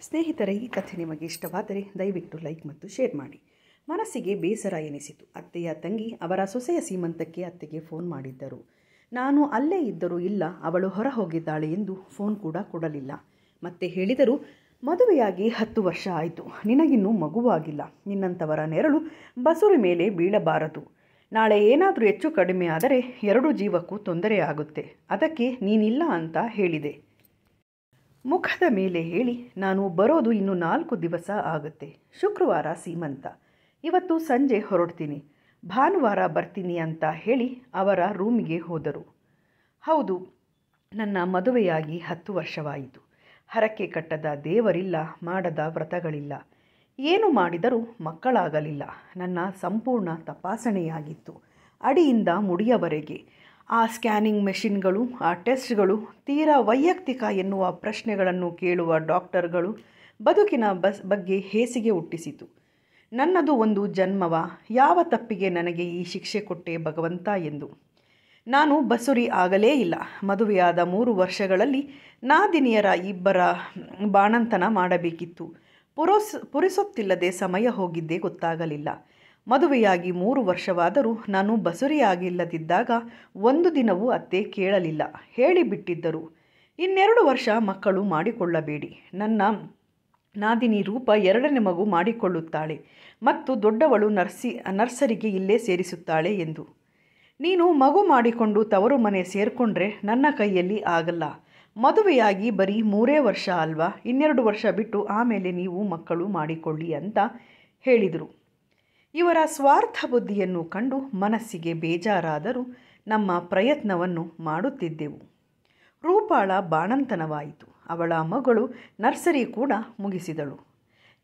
ಸ್ನೇಹಿತರೆ, ಈ ಕಥೆ ನಿಮಗೆ ಇಷ್ಟವಾದರೆ ದಯವಿಟ್ಟು ಲೈಕ್ ಮತ್ತು ಶೇರ್ ಮಾಡಿ. ಮನಸ್ಸಿಗೆ ಬೇಸರ ಎನಿಸಿತು. ಅತ್ತೆಯ ತಂಗಿ ಅವರ ಸೊಸೆಯ ಸೀಮಂತಕ್ಕೆ ಅತ್ತೆಗೆ ಫೋನ್ ಮಾಡಿದ್ದರು. ನಾನು ಅಲ್ಲೇ ಇದ್ದರೂ ಇಲ್ಲ, ಅವಳು ಹೊರ ಹೋಗಿದ್ದಾಳೆ ಎಂದು ಫೋನ್ ಕೂಡ ಕೊಡಲಿಲ್ಲ. ಮತ್ತೆ ಹೇಳಿದರು, ಮದುವೆಯಾಗಿ 10 ವರ್ಷ ಆಯಿತು, ನಿನಗಿನ್ನೂ ಮಗುವಾಗಿಲ್ಲ. ನಿನ್ನಂಥವರ ನೆರಳು ಬಸುರಿ ಮೇಲೆ ಬೀಳಬಾರದು. ನಾಳೆ ಏನಾದರೂ ಹೆಚ್ಚು ಕಡಿಮೆ ಆದರೆ 2 ಜೀವಕ್ಕೂ ತೊಂದರೆ ಆಗುತ್ತೆ. ಅದಕ್ಕೆ ನೀನಿಲ್ಲ ಅಂತ ಹೇಳಿದೆ. ಮುಖದ ಮೇಲೆ ಹೇಳಿ, ನಾನು ಬರೋದು ಇನ್ನು 4 ದಿವಸ ಆಗುತ್ತೆ. ಶುಕ್ರವಾರ ಸೀಮಂತ, ಇವತ್ತು ಸಂಜೆ ಹೊರಡ್ತೀನಿ, ಭಾನುವಾರ ಬರ್ತೀನಿ ಅಂತ ಹೇಳಿ ಅವರ ರೂಮಿಗೆ ಹೋದರು. ಹೌದು, ನನ್ನ ಮದುವೆಯಾಗಿ 10 ವರ್ಷವಾಯಿತು. ಹರಕೆ ಕಟ್ಟದ ದೇವರಿಲ್ಲ, ಮಾಡದ ವ್ರತಗಳಿಲ್ಲ. ಏನು ಮಾಡಿದರೂ ಮಕ್ಕಳಾಗಲಿಲ್ಲ. ನನ್ನ ಸಂಪೂರ್ಣ ತಪಾಸಣೆಯಾಗಿತ್ತು, ಅಡಿಯಿಂದ ಮುಡಿಯವರೆಗೆ. ಆ ಸ್ಕ್ಯಾನಿಂಗ್ ಮೆಷಿನ್ಗಳು, ಆ ಟೆಸ್ಟ್ಗಳು, ತೀರಾ ವೈಯಕ್ತಿಕ ಎನ್ನುವ ಪ್ರಶ್ನೆಗಳನ್ನು ಕೇಳುವ ಡಾಕ್ಟರ್ಗಳು ಬದುಕಿನ ಬಗ್ಗೆ ಹೇಸಿಗೆ ಹುಟ್ಟಿಸಿತು. ನನ್ನದು ಒಂದು ಜನ್ಮವ, ಯಾವ ತಪ್ಪಿಗೆ ನನಗೆ ಈ ಶಿಕ್ಷೆ ಕೊಟ್ಟೆ ಭಗವಂತ ಎಂದು. ನಾನು ಬಸುರಿ ಆಗಲೇ ಇಲ್ಲ. ಮದುವೆಯಾದ 3 ವರ್ಷಗಳಲ್ಲಿ ನಾದಿನಿಯರ 2 ಬಾಣಂತನ ಮಾಡಬೇಕಿತ್ತು. ಪುರಿಸೊತ್ತಿಲ್ಲದೆ ಸಮಯ ಹೋಗಿದ್ದೇ ಗೊತ್ತಾಗಲಿಲ್ಲ. ಮದುವೆಯಾಗಿ 3 ವರ್ಷವಾದರೂ ನಾನು ಬಸುರಿಯಾಗಿಲ್ಲದಿದ್ದಾಗ ಒಂದು ದಿನವೂ ಅತ್ತೆ ಕೇಳಲಿಲ್ಲ, ಹೇಳಿಬಿಟ್ಟಿದ್ದರು. ಇನ್ನೆರಡು ವರ್ಷ ಮಕ್ಕಳು ಮಾಡಿಕೊಳ್ಳಬೇಡಿ, ನನ್ನ ನಾದಿನಿ ರೂಪ 2ನೇ ಮಗು ಮಾಡಿಕೊಳ್ಳುತ್ತಾಳೆ ಮತ್ತು ದೊಡ್ಡವಳು ನರ್ಸರಿಗೆ ಇಲ್ಲೇ ಸೇರಿಸುತ್ತಾಳೆ ಎಂದು. ನೀನು ಮಗು ಮಾಡಿಕೊಂಡು ತವರು ಮನೆ ಸೇರಿಕೊಂಡ್ರೆ ನನ್ನ ಕೈಯಲ್ಲಿ ಆಗಲ್ಲ. ಮದುವೆಯಾಗಿ ಬರೀ 3 ವರ್ಷ ಅಲ್ವಾ, 2 ವರ್ಷ ಬಿಟ್ಟು ಆಮೇಲೆ ನೀವು ಮಕ್ಕಳು ಮಾಡಿಕೊಳ್ಳಿ ಅಂತ ಹೇಳಿದರು. ಇವರ ಸ್ವಾರ್ಥ ಬುದ್ಧಿಯನ್ನು ಕಂಡು ಮನಸ್ಸಿಗೆ ಬೇಜಾರಾದರೂ ನಮ್ಮ ಪ್ರಯತ್ನವನ್ನು ಮಾಡುತ್ತಿದ್ದೆವು. ರೂಪಾಳ ಬಾಣಂತನವಾಯಿತು. ಅವಳ ಮಗಳು ನರ್ಸರಿ ಕೂಡ ಮುಗಿಸಿದಳು.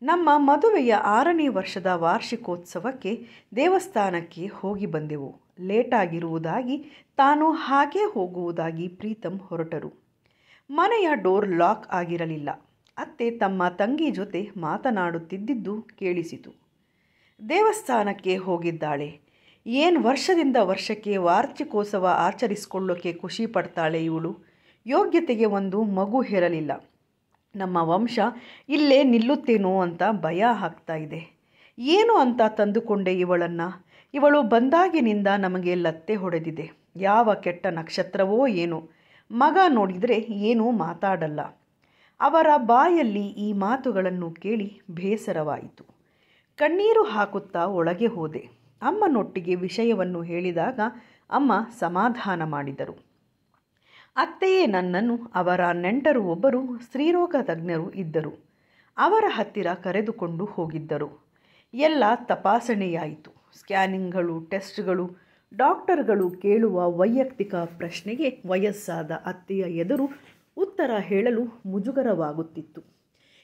ನಮ್ಮ ಮದುವೆಯ 6ನೇ ವರ್ಷದ ವಾರ್ಷಿಕೋತ್ಸವಕ್ಕೆ ದೇವಸ್ಥಾನಕ್ಕೆ ಹೋಗಿ ಬಂದೆವು. ಲೇಟಾಗಿರುವುದಾಗಿ, ತಾನು ಹಾಗೇ ಹೋಗುವುದಾಗಿ ಪ್ರೀತಮ್ ಹೊರಟರು. ಮನೆಯ ಡೋರ್ ಲಾಕ್ ಆಗಿರಲಿಲ್ಲ. ಅತ್ತೆ ತಮ್ಮ ತಂಗಿ ಜೊತೆ ಮಾತನಾಡುತ್ತಿದ್ದುದು ಕೇಳಿಸಿತು. ದೇವಸ್ಥಾನಕ್ಕೆ ಹೋಗಿದ್ದಾಳೆ. ಏನು ವರ್ಷದಿಂದ ವರ್ಷಕ್ಕೆ ವಾರ್ಷಿಕೋತ್ಸವ ಆಚರಿಸಿಕೊಳ್ಳೋಕ್ಕೆ ಖುಷಿ ಪಡ್ತಾಳೆ ಇವಳು. ಯೋಗ್ಯತೆಗೆ ಒಂದು ಮಗು ಇರಲಿಲ್ಲ. ನಮ್ಮ ವಂಶ ಇಲ್ಲೇ ನಿಲ್ಲುತ್ತೇನೋ ಅಂತ ಭಯ ಆಗ್ತಾ ಇದೆ. ಏನು ಅಂತ ತಂದುಕೊಂಡೆ ಇವಳನ್ನು. ಇವಳು ಬಂದಾಗಿನಿಂದ ನಮಗೆ ಲತ್ತೆ ಹೊಡೆದಿದೆ. ಯಾವ ಕೆಟ್ಟ ನಕ್ಷತ್ರವೋ ಏನೋ. ಮಗ ನೋಡಿದರೆ ಏನೂ ಮಾತಾಡಲ್ಲ. ಅವರ ಬಾಯಲ್ಲಿ ಈ ಮಾತುಗಳನ್ನು ಕೇಳಿ ಬೇಸರವಾಯಿತು. ಕಣ್ಣೀರು ಹಾಕುತ್ತಾ ಒಳಗೆ ಹೋದೆ. ಅಮ್ಮನೊಟ್ಟಿಗೆ ವಿಷಯವನ್ನು ಹೇಳಿದಾಗ ಅಮ್ಮ ಸಮಾಧಾನ ಮಾಡಿದರು. ಅತ್ತೆಯೇ ನನ್ನನ್ನು ಅವರ ನೆಂಟರು ಒಬ್ಬರು ಸ್ತ್ರೀರೋಗ ತಜ್ಞರು ಇದ್ದರು, ಅವರ ಹತ್ತಿರ ಕರೆದುಕೊಂಡು ಹೋಗಿದ್ದರು. ಎಲ್ಲ ತಪಾಸಣೆಯಾಯಿತು. ಸ್ಕ್ಯಾನಿಂಗ್ಗಳು, ಟೆಸ್ಟ್ಗಳು. ಡಾಕ್ಟರ್ಗಳು ಕೇಳುವ ವೈಯಕ್ತಿಕ ಪ್ರಶ್ನೆಗೆ ವಯಸ್ಸಾದ ಅತ್ತೆಯ ಎದುರು ಉತ್ತರ ಹೇಳಲು ಮುಜುಗರವಾಗುತ್ತಿತ್ತು.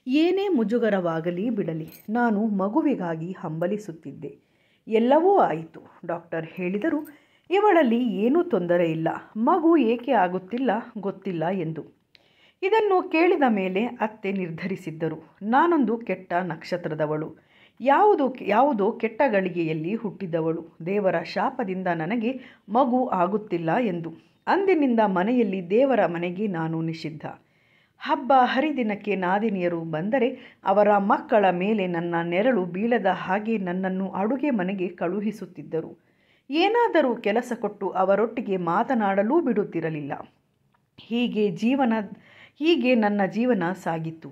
ಏನೇ ಮುಜುಗರವಾಗಲಿ ಬಿಡಲಿ, ನಾನು ಮಗುವಿಗಾಗಿ ಹಂಬಲಿಸುತ್ತಿದ್ದೆ. ಎಲ್ಲವೂ ಆಯಿತು. ಡಾಕ್ಟರ್ ಹೇಳಿದರು, ಇವಳಲ್ಲಿ ಏನೂ ತೊಂದರೆ ಇಲ್ಲ, ಮಗು ಏಕೆ ಆಗುತ್ತಿಲ್ಲ ಗೊತ್ತಿಲ್ಲ ಎಂದು. ಇದನ್ನು ಕೇಳಿದ ಮೇಲೆ ಅತ್ತೆ ನಿರ್ಧರಿಸಿದ್ದರು, ನಾನೊಂದು ಕೆಟ್ಟ ನಕ್ಷತ್ರದವಳು, ಯಾವುದೋ ಕೆಟ್ಟ ಗಳಿಗೆಯಲ್ಲಿ ಹುಟ್ಟಿದವಳು. ದೇವರ ಶಾಪದಿಂದ ನನಗೆ ಮಗು ಆಗುತ್ತಿಲ್ಲ ಎಂದು. ಅಂದಿನಿಂದ ಮನೆಯಲ್ಲಿ ದೇವರ ಮನೆಗೆ ನಾನು ನಿಷಿದ್ಧ. ಹಬ್ಬ ಹರಿದಿನಕ್ಕೆ ನಾದಿನಿಯರು ಬಂದರೆ ಅವರ ಮಕ್ಕಳ ಮೇಲೆ ನನ್ನ ನೆರಳು ಬೀಳದ ಹಾಗೆ ನನ್ನನ್ನು ಅಡುಗೆ ಮನೆಗೆ ಕಳುಹಿಸುತ್ತಿದ್ದರು. ಏನಾದರೂ ಕೆಲಸ ಕೊಟ್ಟು ಅವರೊಟ್ಟಿಗೆ ಮಾತನಾಡಲೂ ಬಿಡುತ್ತಿರಲಿಲ್ಲ. ಹೀಗೆ ನನ್ನ ಜೀವನ ಸಾಗಿತ್ತು.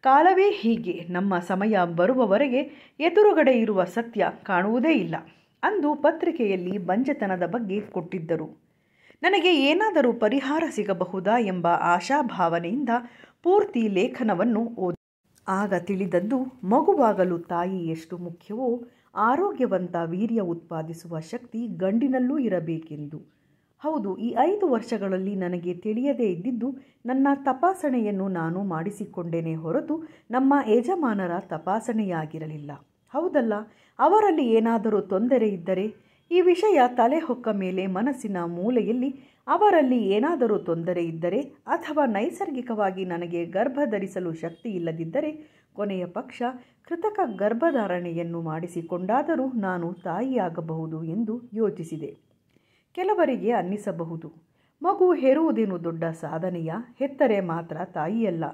ಕಾಲವೇ ಹೀಗೆ. ನಮ್ಮ ಸಮಯ ಬರುವವರೆಗೆ ಎದುರುಗಡೆ ಇರುವ ಸತ್ಯ ಕಾಣುವುದೇ ಇಲ್ಲ. ಅಂದು ಪತ್ರಿಕೆಯಲ್ಲಿ ಬಂಜೆತನದ ಬಗ್ಗೆ ಕೊಟ್ಟಿದ್ದರು. ನನಗೆ ಏನಾದರೂ ಪರಿಹಾರ ಸಿಗಬಹುದಾ ಎಂಬ ಆಶಾಭಾವನೆಯಿಂದ ಪೂರ್ತಿ ಲೇಖನವನ್ನು ಓದಿ. ಆಗ ತಿಳಿದದ್ದು, ಮಗುವಾಗಲು ತಾಯಿ ಎಷ್ಟು ಮುಖ್ಯವೋ ಆರೋಗ್ಯವಂತ ವೀರ್ಯ ಉತ್ಪಾದಿಸುವ ಶಕ್ತಿ ಗಂಡಿನಲ್ಲೂ ಇರಬೇಕೆಂದು. ಹೌದು, ಈ 5 ವರ್ಷಗಳಲ್ಲಿ ನನಗೆ ತಿಳಿಯದೇ ಇದ್ದಿದ್ದು, ನನ್ನ ತಪಾಸಣೆಯನ್ನು ನಾನು ಮಾಡಿಸಿಕೊಂಡೇನೆ ಹೊರತು ನಮ್ಮ ಯಜಮಾನರ ತಪಾಸಣೆಯಾಗಿರಲಿಲ್ಲ. ಹೌದಲ್ಲ, ಅವರಲ್ಲಿ ಏನಾದರೂ ತೊಂದರೆ ಇದ್ದರೆ, ಈ ವಿಷಯ ತಲೆ ಹೊಕ್ಕ ಮೇಲೆ ಮನಸ್ಸಿನ ಮೂಲೆಯಲ್ಲಿ ಅವರಲ್ಲಿ ಏನಾದರೂ ತೊಂದರೆ ಇದ್ದರೆ, ಅಥವಾ ನೈಸರ್ಗಿಕವಾಗಿ ನನಗೆ ಗರ್ಭ ಧರಿಸಲು ಶಕ್ತಿ ಇಲ್ಲದಿದ್ದರೆ, ಕೊನೆಯ ಪಕ್ಷ ಕೃತಕ ಗರ್ಭಧಾರಣೆಯನ್ನು ಮಾಡಿಸಿಕೊಂಡಾದರೂ ನಾನು ತಾಯಿಯಾಗಬಹುದು ಎಂದು ಯೋಚಿಸಿದೆ. ಕೆಲವರಿಗೆ ಅನ್ನಿಸಬಹುದು, ಮಗು ಹೆರುವುದೇನು ದೊಡ್ಡ ಸಾಧನೆಯ, ಹೆತ್ತರೆ ಮಾತ್ರ ತಾಯಿಯಲ್ಲ,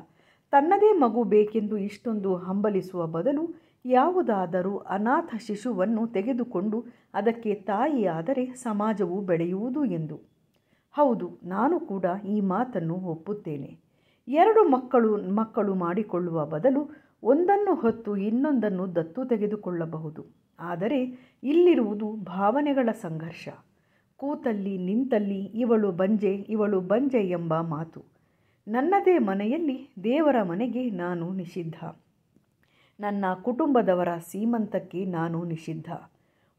ತನ್ನದೇ ಮಗು ಬೇಕೆಂದು ಇಷ್ಟೊಂದು ಹಂಬಲಿಸುವ ಬದಲು ಯಾವುದಾದರೂ ಅನಾಥ ಶಿಶುವನ್ನು ತೆಗೆದುಕೊಂಡು ಅದಕ್ಕೆ ತಾಯಿಯಾದರೆ ಸಮಾಜವು ಬೆಳೆಯುವುದು ಎಂದು. ಹೌದು, ನಾನು ಕೂಡ ಈ ಮಾತನ್ನು ಒಪ್ಪುತ್ತೇನೆ. 2 ಮಕ್ಕಳು ಮಾಡಿಕೊಳ್ಳುವ ಬದಲು ಒಂದನ್ನು ಹೊತ್ತು ಇನ್ನೊಂದನ್ನು ದತ್ತು ತೆಗೆದುಕೊಳ್ಳಬಹುದು. ಆದರೆ ಇಲ್ಲಿರುವುದು ಭಾವನೆಗಳ ಸಂಘರ್ಷ. ಕೂತಲ್ಲಿ ನಿಂತಲ್ಲಿ ಇವಳು ಬಂಜೆ ಎಂಬ ಮಾತು. ನನ್ನದೇ ಮನೆಯಲ್ಲಿ ದೇವರ ಮನೆಗೆ ನಾನು ನಿಷಿದ್ಧ. ನನ್ನ ಕುಟುಂಬದವರ ಸೀಮಂತಕ್ಕೆ ನಾನು ನಿಷಿದ್ಧ.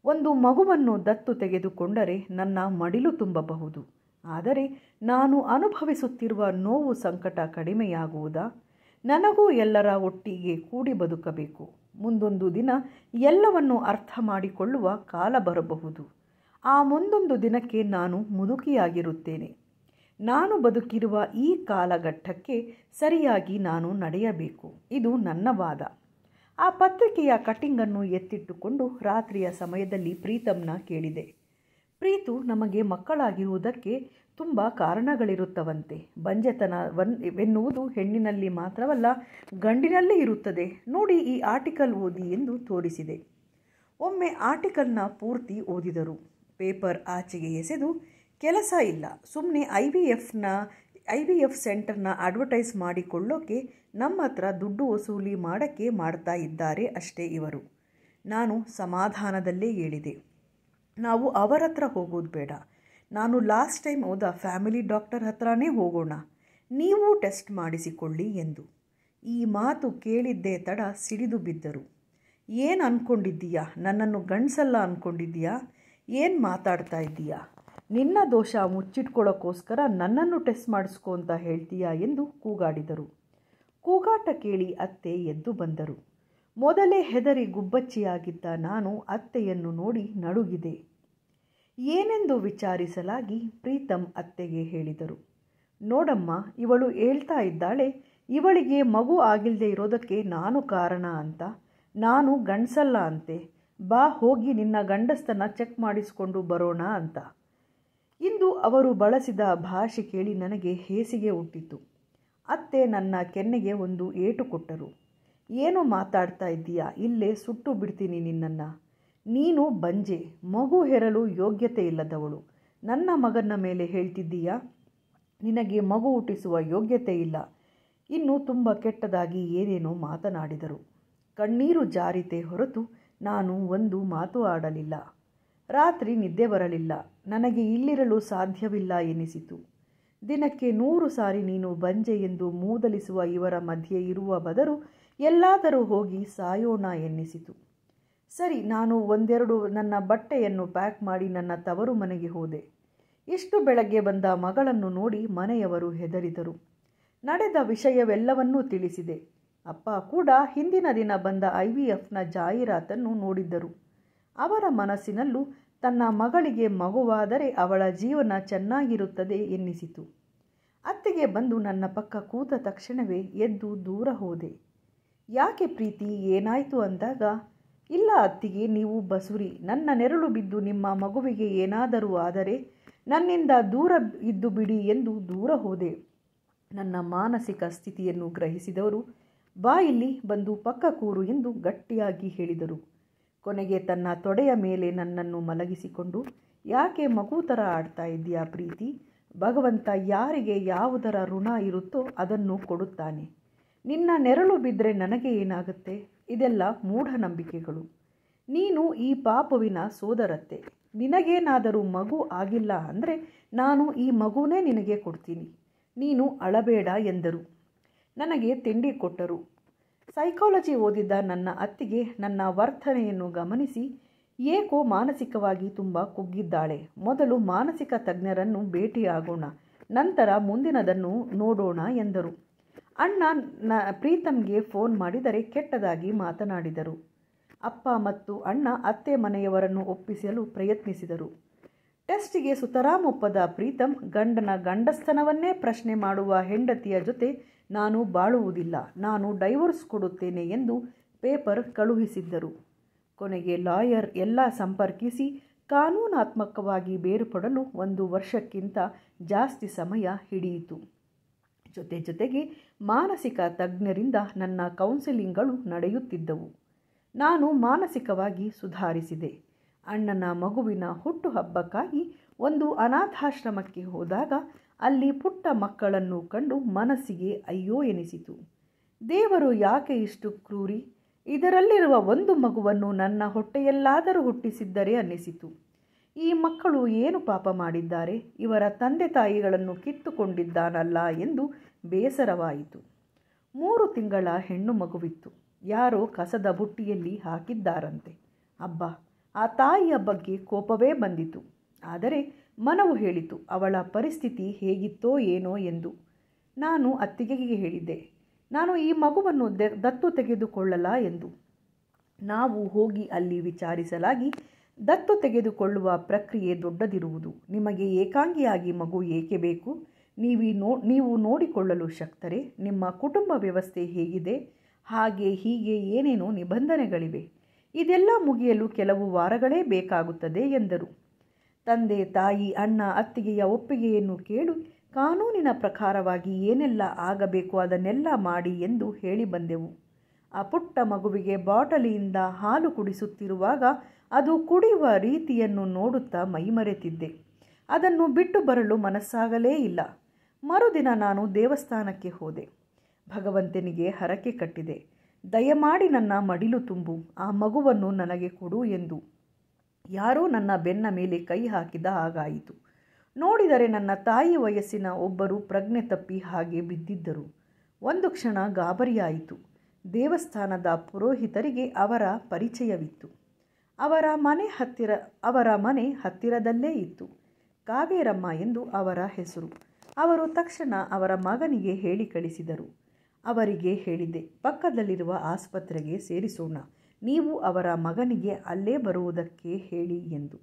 ಒಂದು ಮಗುವನ್ನು ದತ್ತು ತೆಗೆದುಕೊಂಡರೆ ನನ್ನ ಮಡಿಲು ತುಂಬಬಹುದು. ಆದರೆ ನಾನು ಅನುಭವಿಸುತ್ತಿರುವ ನೋವು ಸಂಕಟ ಕಡಿಮೆಯಾಗುವುದಾ? ನನಗೂ ಎಲ್ಲರ ಒಟ್ಟಿಗೆ ಕೂಡಿ ಬದುಕಬೇಕು. ಮುಂದೊಂದು ದಿನ ಎಲ್ಲವನ್ನು ಅರ್ಥ ಮಾಡಿಕೊಳ್ಳುವ ಕಾಲ ಬರಬಹುದು. ಆ ಮುಂದೊಂದು ದಿನಕ್ಕೆ ನಾನು ಮುದುಕಿಯಾಗಿರುತ್ತೇನೆ. ನಾನು ಬದುಕಿರುವ ಈ ಕಾಲಘಟ್ಟಕ್ಕೆ ಸರಿಯಾಗಿ ನಾನು ನಡೆಯಬೇಕು. ಇದು ನನ್ನ ವಾದ. ಆ ಪತ್ರಿಕೆಯ ಕಟಿಂಗನ್ನು ಎತ್ತಿಟ್ಟುಕೊಂಡು ರಾತ್ರಿಯ ಸಮಯದಲ್ಲಿ ಪ್ರೀತಮ್ನ ಕೇಳಿದೆ. ಪ್ರೀತು, ನಮಗೆ ಮಕ್ಕಳಾಗಿರುವುದಕ್ಕೆ ತುಂಬ ಕಾರಣಗಳಿರುತ್ತವಂತೆ. ಬಂಜೆತನವೆನ್ನುವುದು ಹೆಣ್ಣಿನಲ್ಲಿ ಮಾತ್ರವಲ್ಲ, ಗಂಡಿನಲ್ಲೇ ಇರುತ್ತದೆ. ನೋಡಿ, ಈ ಆರ್ಟಿಕಲ್ ಓದಿ ಎಂದು ತೋರಿಸಿದೆ. ಒಮ್ಮೆ ಆರ್ಟಿಕಲ್ನ ಪೂರ್ತಿ ಓದಿದರು. ಪೇಪರ್ ಆಚೆಗೆ ಎಸೆದು, ಕೆಲಸ ಇಲ್ಲ, ಸುಮ್ಮನೆ IVF ಸೆಂಟರ್ನ ಅಡ್ವರ್ಟೈಸ್ ಮಾಡಿಕೊಳ್ಳೋಕೆ ನಮ್ಮ ಹತ್ರ ದುಡ್ಡು ವಸೂಲಿ ಮಾಡೋಕ್ಕೆ ಮಾಡ್ತಾ ಇದ್ದಾರೆ ಅಷ್ಟೇ ಇವರು. ನಾನು ಸಮಾಧಾನದಲ್ಲೇ ಹೇಳಿದೆ, ನಾವು ಅವರ ಹತ್ರ ಹೋಗೋದು ಬೇಡ. ನಾನು ಲಾಸ್ಟ್ ಟೈಮ್ ಹೋದ ಫ್ಯಾಮಿಲಿ ಡಾಕ್ಟರ್ ಹತ್ರನೇ ಹೋಗೋಣ. ನೀವು ಟೆಸ್ಟ್ ಮಾಡಿಸಿಕೊಳ್ಳಿ ಎಂದು. ಈ ಮಾತು ಕೇಳಿದ್ದೇ ತಡ ಸಿಡಿದು ಬಿದ್ದರು. ಏನು ಅಂದ್ಕೊಂಡಿದ್ದೀಯಾ? ನನ್ನನ್ನು ಗಂಡಸಲ್ಲ ಅಂದ್ಕೊಂಡಿದ್ದೀಯಾ? ಏನು ಮಾತಾಡ್ತಾ ಇದ್ದೀಯಾ? ನಿನ್ನ ದೋಷ ಮುಚ್ಚಿಟ್ಕೊಳ್ಳೋಕ್ಕೋಸ್ಕರ ನನ್ನನ್ನು ಟೆಸ್ಟ್ ಮಾಡಿಸ್ಕೊ ಅಂತ ಹೇಳ್ತೀಯಾ ಎಂದು ಕೂಗಾಡಿದರು. ಕೂಗಾಟ ಕೇಳಿ ಅತ್ತೆ ಎದ್ದು ಬಂದರು. ಮೊದಲೇ ಹೆದರಿ ಗುಬ್ಬಚ್ಚಿಯಾಗಿದ್ದ ನಾನು ಅತ್ತೆಯನ್ನು ನೋಡಿ ನಡುಗಿದೆ. ಏನೆಂದು ವಿಚಾರಿಸಲಾಗಿ ಪ್ರೀತಮ್ ಅತ್ತೆಗೆ ಹೇಳಿದರು. ನೋಡಮ್ಮ, ಇವಳು ಹೇಳ್ತಾ ಇದ್ದಾಳೆ ಇವಳಿಗೆ ಮಗು ಆಗಿಲ್ಲದೆ ಇರೋದಕ್ಕೆ ನಾನು ಕಾರಣ ಅಂತ. ನಾನು ಗಂಡಸಲ್ಲ ಅಂತೆ. ಬಾ, ಹೋಗಿ ನಿನ್ನ ಗಂಡಸ್ತನ ಚೆಕ್ ಮಾಡಿಸ್ಕೊಂಡು ಬರೋಣ ಅಂತ. ಇಂದು ಅವರು ಬಳಸಿದ ಭಾಷೆ ಕೇಳಿ ನನಗೆ ಹೇಸಿಗೆ ಹುಟ್ಟಿತು. ಅತ್ತೆ ನನ್ನ ಕೆನ್ನೆಗೆ ಒಂದು ಏಟು ಕೊಟ್ಟರು. ಏನು ಮಾತಾಡ್ತಾ ಇದ್ದೀಯಾ? ಇಲ್ಲೇ ಸುಟ್ಟು ಬಿಡ್ತೀನಿ ನಿನ್ನನ್ನು. ನೀನು ಬಂಜೆ, ಮಗು ಹೆರಲು ಯೋಗ್ಯತೆ ಇಲ್ಲದವಳು. ನನ್ನ ಮಗನ ಮೇಲೆ ಹೇಳ್ತಿದ್ದೀಯಾ? ನಿನಗೆ ಮಗು ಹುಟ್ಟಿಸುವ ಯೋಗ್ಯತೆ ಇಲ್ಲ. ಇನ್ನೂ ತುಂಬ ಕೆಟ್ಟದಾಗಿ ಏನೇನೋ ಮಾತನಾಡಿದರು. ಕಣ್ಣೀರು ಜಾರಿತೆ ಹೊರತು ನಾನು ಒಂದು ಮಾತು ಆಡಲಿಲ್ಲ. ರಾತ್ರಿ ನಿದ್ದೆ ಬರಲಿಲ್ಲ. ನನಗೆ ಇಲ್ಲಿರಲು ಸಾಧ್ಯವಿಲ್ಲ ಎನಿಸಿತು. ದಿನಕ್ಕೆ 100 ಸಾರಿ ನೀನು ಬಂಜೆ ಎಂದು ಮೂದಲಿಸುವ ಇವರ ಮಧ್ಯೆ ಇರುವ ಬದಲು ಎಲ್ಲಾದರೂ ಹೋಗಿ ಸಾಯೋಣ ಎನ್ನಿಸಿತು. ಸರಿ, ನಾನು ಒಂದೆರಡು ನನ್ನ ಬಟ್ಟೆಯನ್ನು ಪ್ಯಾಕ್ ಮಾಡಿ ನನ್ನ ತವರು ಮನೆಗೆ ಹೋದೆ. ಇಷ್ಟು ಬೆಳಗ್ಗೆ ಬಂದ ಮಗಳನ್ನು ನೋಡಿ ಮನೆಯವರು ಹೆದರಿದರು. ನಡೆದ ವಿಷಯವೆಲ್ಲವನ್ನೂ ತಿಳಿಸಿದೆ. ಅಪ್ಪ ಕೂಡ ಹಿಂದಿನ ದಿನ ಬಂದ IVFನ ಜಾಹೀರಾತನ್ನು ನೋಡಿದ್ದರು. ಅವರ ಮನಸ್ಸಿನಲ್ಲೂ ತನ್ನ ಮಗಳಿಗೆ ಮಗುವಾದರೆ ಅವಳ ಜೀವನ ಚೆನ್ನಾಗಿರುತ್ತದೆ ಎನ್ನಿಸಿತು. ಅತ್ತಿಗೆ ಬಂದು ನನ್ನ ಪಕ್ಕ ಕೂತ ತಕ್ಷಣವೇ ಎದ್ದು ದೂರ ಹೋದೆ. ಯಾಕೆ ಪ್ರೀತಿ, ಏನಾಯಿತು ಅಂದಾಗ, ಇಲ್ಲ ಅತ್ತಿಗೆ, ನೀವು ಬಸುರಿ. ನನ್ನ ನೆರಳು ಬಿದ್ದು ನಿಮ್ಮ ಮಗುವಿಗೆ ಏನಾದರೂ ಆದರೆ ನನ್ನಿಂದ ದೂರ ಇದ್ದು ಬಿಡಿ ಎಂದು ದೂರ ಹೋದೆ. ನನ್ನ ಮಾನಸಿಕ ಸ್ಥಿತಿಯನ್ನು ಗ್ರಹಿಸಿದವರು ಬಾ ಇಲ್ಲಿ ಬಂದು ಪಕ್ಕ ಕೂರು ಎಂದು ಗಟ್ಟಿಯಾಗಿ ಹೇಳಿದರು. ಕೊನೆಗೆ ತನ್ನ ತೊಡೆಯ ಮೇಲೆ ನನ್ನನ್ನು ಮಲಗಿಸಿಕೊಂಡು, ಯಾಕೆ ಮಗು ಥರ ಆಡ್ತಾ ಇದ್ದೀಯಾ ಪ್ರೀತಿ? ಭಗವಂತ ಯಾರಿಗೆ ಯಾವುದರ ಋಣ ಇರುತ್ತೋ ಅದನ್ನು ಕೊಡುತ್ತಾನೆ. ನಿನ್ನ ನೆರಳು ಬಿದ್ದರೆ ನನಗೆ ಏನಾಗುತ್ತೆ? ಇದೆಲ್ಲ ಮೂಢನಂಬಿಕೆಗಳು. ನೀನು ಈ ಪಾಪುವಿನ ಸೋದರತ್ತೆ. ನಿನಗೇನಾದರೂ ಮಗು ಆಗಿಲ್ಲ ಅಂದರೆ ನಾನು ಈ ಮಗುನೇ ನಿನಗೆ ಕೊಡ್ತೀನಿ. ನೀನು ಅಳಬೇಡ ಎಂದರು. ನನಗೆ ತಿಂಡಿ ಕೊಟ್ಟರು. ಸೈಕಾಲಜಿ ಓದಿದ್ದ ನನ್ನ ಅತ್ತಿಗೆ ನನ್ನ ವರ್ತನೆಯನ್ನು ಗಮನಿಸಿ, ಏಕೋ ಮಾನಸಿಕವಾಗಿ ತುಂಬ ಕುಗ್ಗಿದ್ದಾಳೆ. ಮೊದಲು ಮಾನಸಿಕ ತಜ್ಞರನ್ನು ಭೇಟಿಯಾಗೋಣ, ನಂತರ ಮುಂದಿನದನ್ನು ನೋಡೋಣ ಎಂದರು. ಅಣ್ಣ ಪ್ರೀತಮ್ಗೆ ಫೋನ್ ಮಾಡಿದರೆ ಕೆಟ್ಟದಾಗಿ ಮಾತನಾಡಿದರು. ಅಪ್ಪ ಮತ್ತು ಅಣ್ಣ ಅತ್ತೆ ಮನೆಯವರನ್ನು ಒಪ್ಪಿಸಲು ಪ್ರಯತ್ನಿಸಿದರು. ಟೆಸ್ಟಿಗೆ ಸುತರಾಮ್ ಒಪ್ಪದ ಪ್ರೀತಮ್ ಗಂಡನ ಗಂಡಸ್ತನವನ್ನೇ ಪ್ರಶ್ನೆ ಮಾಡುವ ಹೆಂಡತಿಯ ಜೊತೆ ನಾನು ಬಾಳುವುದಿಲ್ಲ, ನಾನು ಡೈವೋರ್ಸ್ ಕೊಡುತ್ತೇನೆ ಎಂದು ಪೇಪರ್ ಕಳುಹಿಸಿದ್ದರು. ಕೊನೆಗೆ ಲಾಯರ್ ಎಲ್ಲ ಸಂಪರ್ಕಿಸಿ ಕಾನೂನಾತ್ಮಕವಾಗಿ ಬೇರ್ಪಡಲು 1 ವರ್ಷಕ್ಕಿಂತ ಜಾಸ್ತಿ ಸಮಯ ಹಿಡಿಯಿತು. ಜೊತೆಗೆ ಮಾನಸಿಕ ತಜ್ಞರಿಂದ ನನ್ನ ಕೌನ್ಸಿಲಿಂಗ್ಗಳು ನಡೆಯುತ್ತಿದ್ದವು. ನಾನು ಮಾನಸಿಕವಾಗಿ ಸುಧಾರಿಸಿದೆ. ಅಣ್ಣನ ಮಗುವಿನ ಹುಟ್ಟುಹಬ್ಬಕ್ಕಾಗಿ ಒಂದು ಅನಾಥಾಶ್ರಮಕ್ಕೆ ಹೋದಾಗ ಅಲ್ಲಿ ಪುಟ್ಟ ಮಕ್ಕಳನ್ನು ಕಂಡು ಮನಸ್ಸಿಗೆ ಅಯ್ಯೋ ಎನಿಸಿತು. ದೇವರು ಯಾಕೆ ಇಷ್ಟು ಕ್ರೂರಿ? ಇದರಲ್ಲಿರುವ ಒಂದು ಮಗುವನ್ನು ನನ್ನ ಹೊಟ್ಟೆಯಲ್ಲಾದರೂ ಹುಟ್ಟಿಸಿದ್ದರೆ ಅನ್ನಿಸಿತು. ಈ ಮಕ್ಕಳು ಏನು ಪಾಪ ಮಾಡಿದ್ದಾರೆ? ಇವರ ತಂದೆ ತಾಯಿಗಳನ್ನು ಕಿತ್ತುಕೊಂಡಿದ್ದಾನಲ್ಲ ಎಂದು ಬೇಸರವಾಯಿತು. 3 ತಿಂಗಳ ಹೆಣ್ಣು ಮಗುವಿತ್ತು. ಯಾರೋ ಕಸದ ಬುಟ್ಟಿಯಲ್ಲಿ ಹಾಕಿದ್ದಾರಂತೆ. ಅಬ್ಬಾ, ಆ ತಾಯಿಯ ಬಗ್ಗೆ ಕೋಪವೇ ಬಂದಿತು. ಆದರೆ ಮನವು ಹೇಳಿತು ಅವಳ ಪರಿಸ್ಥಿತಿ ಹೇಗಿತ್ತೋ ಏನೋ ಎಂದು. ನಾನು ಅತ್ತಿಗೆಗೆ ಹೇಳಿದ್ದೆ, ನಾನು ಈ ಮಗುವನ್ನು ದತ್ತು ತೆಗೆದುಕೊಳ್ಳಲ ಎಂದು. ನಾವು ಹೋಗಿ ಅಲ್ಲಿ ವಿಚಾರಿಸಲಾಗಿ, ದತ್ತು ತೆಗೆದುಕೊಳ್ಳುವ ಪ್ರಕ್ರಿಯೆ ದೊಡ್ಡದಿರುವುದು. ನಿಮಗೆ ಏಕಾಂಗಿಯಾಗಿ ಮಗು ಏಕೆ ಬೇಕು? ನೀವು ನೋಡಿಕೊಳ್ಳಲು ಶಕ್ತರೆ? ನಿಮ್ಮ ಕುಟುಂಬ ವ್ಯವಸ್ಥೆ ಹೇಗಿದೆ? ಹಾಗೆ ಹೀಗೆ ಏನೇನೋ ನಿಬಂಧನೆಗಳಿವೆ. ಇದೆಲ್ಲ ಮುಗಿಯಲು ಕೆಲವು ವಾರಗಳೇ ಬೇಕಾಗುತ್ತದೆ ಎಂದರು. ತಂದೆ, ತಾಯಿ, ಅಣ್ಣ, ಅತ್ತಿಗೆಯ ಒಪ್ಪಿಗೆಯನ್ನು ಕೇಳಿ ಕಾನೂನಿನ ಪ್ರಕಾರವಾಗಿ ಏನೆಲ್ಲ ಆಗಬೇಕು ಅದನ್ನೆಲ್ಲ ಮಾಡಿ ಎಂದು ಹೇಳಿ ಬಂದೆವು. ಆ ಪುಟ್ಟ ಮಗುವಿಗೆ ಬಾಟಲಿಯಿಂದ ಹಾಲು ಕುಡಿಸುತ್ತಿರುವಾಗ ಅದು ಕುಡಿಯುವ ರೀತಿಯನ್ನು ನೋಡುತ್ತಾ ಮೈಮರೆತಿದ್ದೆ. ಅದನ್ನು ಬಿಟ್ಟು ಬರಲು ಮನಸ್ಸಾಗಲೇ ಇಲ್ಲ. ಮರುದಿನ ನಾನು ದೇವಸ್ಥಾನಕ್ಕೆ ಹೋದೆ. ಭಗವಂತನಿಗೆ ಹರಕೆ ಕಟ್ಟಿದೆ. ದಯಮಾಡಿ ನನ್ನ ಮಡಿಲು ತುಂಬು, ಆ ಮಗುವನ್ನು ನನಗೆ ಕೊಡು ಎಂದು. ಯಾರೋ ನನ್ನ ಬೆನ್ನ ಮೇಲೆ ಕೈ ಹಾಕಿದ ಹಾಗಾಯಿತು. ನೋಡಿದರೆ ನನ್ನ ತಾಯಿ ವಯಸ್ಸಿನ ಒಬ್ಬರು ಪ್ರಜ್ಞೆ ತಪ್ಪಿ ಹಾಗೆ ಬಿದ್ದಿದ್ದರು. ಒಂದು ಕ್ಷಣ ಗಾಬರಿಯಾಯಿತು. ದೇವಸ್ಥಾನದ ಪುರೋಹಿತರಿಗೆ ಅವರ ಪರಿಚಯವಿತ್ತು. ಅವರ ಮನೆ ಹತ್ತಿರದಲ್ಲೇ ಇತ್ತು. ಕಾವೇರಮ್ಮ ಎಂದು ಅವರ ಹೆಸರು. ಅವರು ತಕ್ಷಣ ಅವರ ಮಗನಿಗೆ ಹೇಳಿ ಕಳಿಸಿದರು. ಅವರಿಗೆ ಹೇಳಿದ್ದೆ, ಪಕ್ಕದಲ್ಲಿರುವ ಆಸ್ಪತ್ರೆಗೆ ಸೇರಿಸೋಣ, ನೀವು ಅವರ ಮಗನಿಗೆ ಅಲ್ಲೇ ಬರುವುದಕ್ಕೆ ಹೇಳಿ ಎಂದು.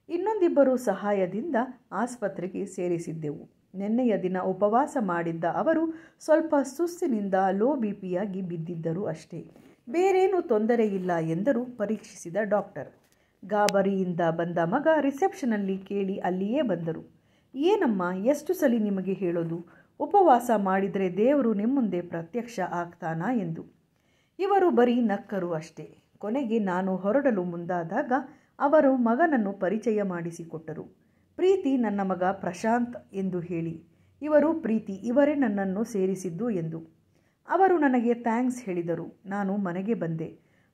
ಇನ್ನೊಂದಿಬ್ಬರು ಸಹಾಯದಿಂದ ಆಸ್ಪತ್ರೆಗೆ ಸೇರಿಸಿದ್ದೆವು. ನಿನ್ನೆಯ ದಿನ ಉಪವಾಸ ಮಾಡಿದ್ದ ಅವರು ಸ್ವಲ್ಪ ಸುಸ್ತಿನಿಂದ ಲೋ ಬಿಪಿಯಾಗಿ ಬಿದ್ದಿದ್ದರು ಅಷ್ಟೇ. ಬೇರೇನೂ ತೊಂದರೆ ಇಲ್ಲ ಎಂದರು ಪರೀಕ್ಷಿಸಿದ ಡಾಕ್ಟರ್. ಗಾಬರಿಯಿಂದ ಬಂದ ಮಗ ರಿಸೆಪ್ಷನಲ್ಲಿ ಕೇಳಿ ಅಲ್ಲಿಯೇ ಬಂದರು. ಏನಮ್ಮ, ಎಷ್ಟು ಸಲ ನಿಮಗೆ ಹೇಳೋದು? ಉಪವಾಸ ಮಾಡಿದರೆ ದೇವರು ನಿಮ್ಮ ಮುಂದೆ ಪ್ರತ್ಯಕ್ಷ ಆಗ್ತಾನಾ ಎಂದು. ಇವರು ಬರೀ ನಕ್ಕರು ಅಷ್ಟೇ. ಕೊನೆಗೆ ನಾನು ಹೊರಡಲು ಮುಂದಾದಾಗ ಅವರು ಮಗನನ್ನು ಪರಿಚಯ ಮಾಡಿಸಿಕೊಟ್ಟರು. ಪ್ರೀತಿ ನನ್ನ ಮಗ ಪ್ರಶಾಂತ್ ಎಂದು ಹೇಳಿ. ಇವರು ಪ್ರೀತಿ, ಇವರೇ ನನ್ನನ್ನು ಸೇರಿಸಿದ್ದು ಎಂದು. ಅವರು ನನಗೆ ಥ್ಯಾಂಕ್ಸ್ ಹೇಳಿದರು. ನಾನು ಮನೆಗೆ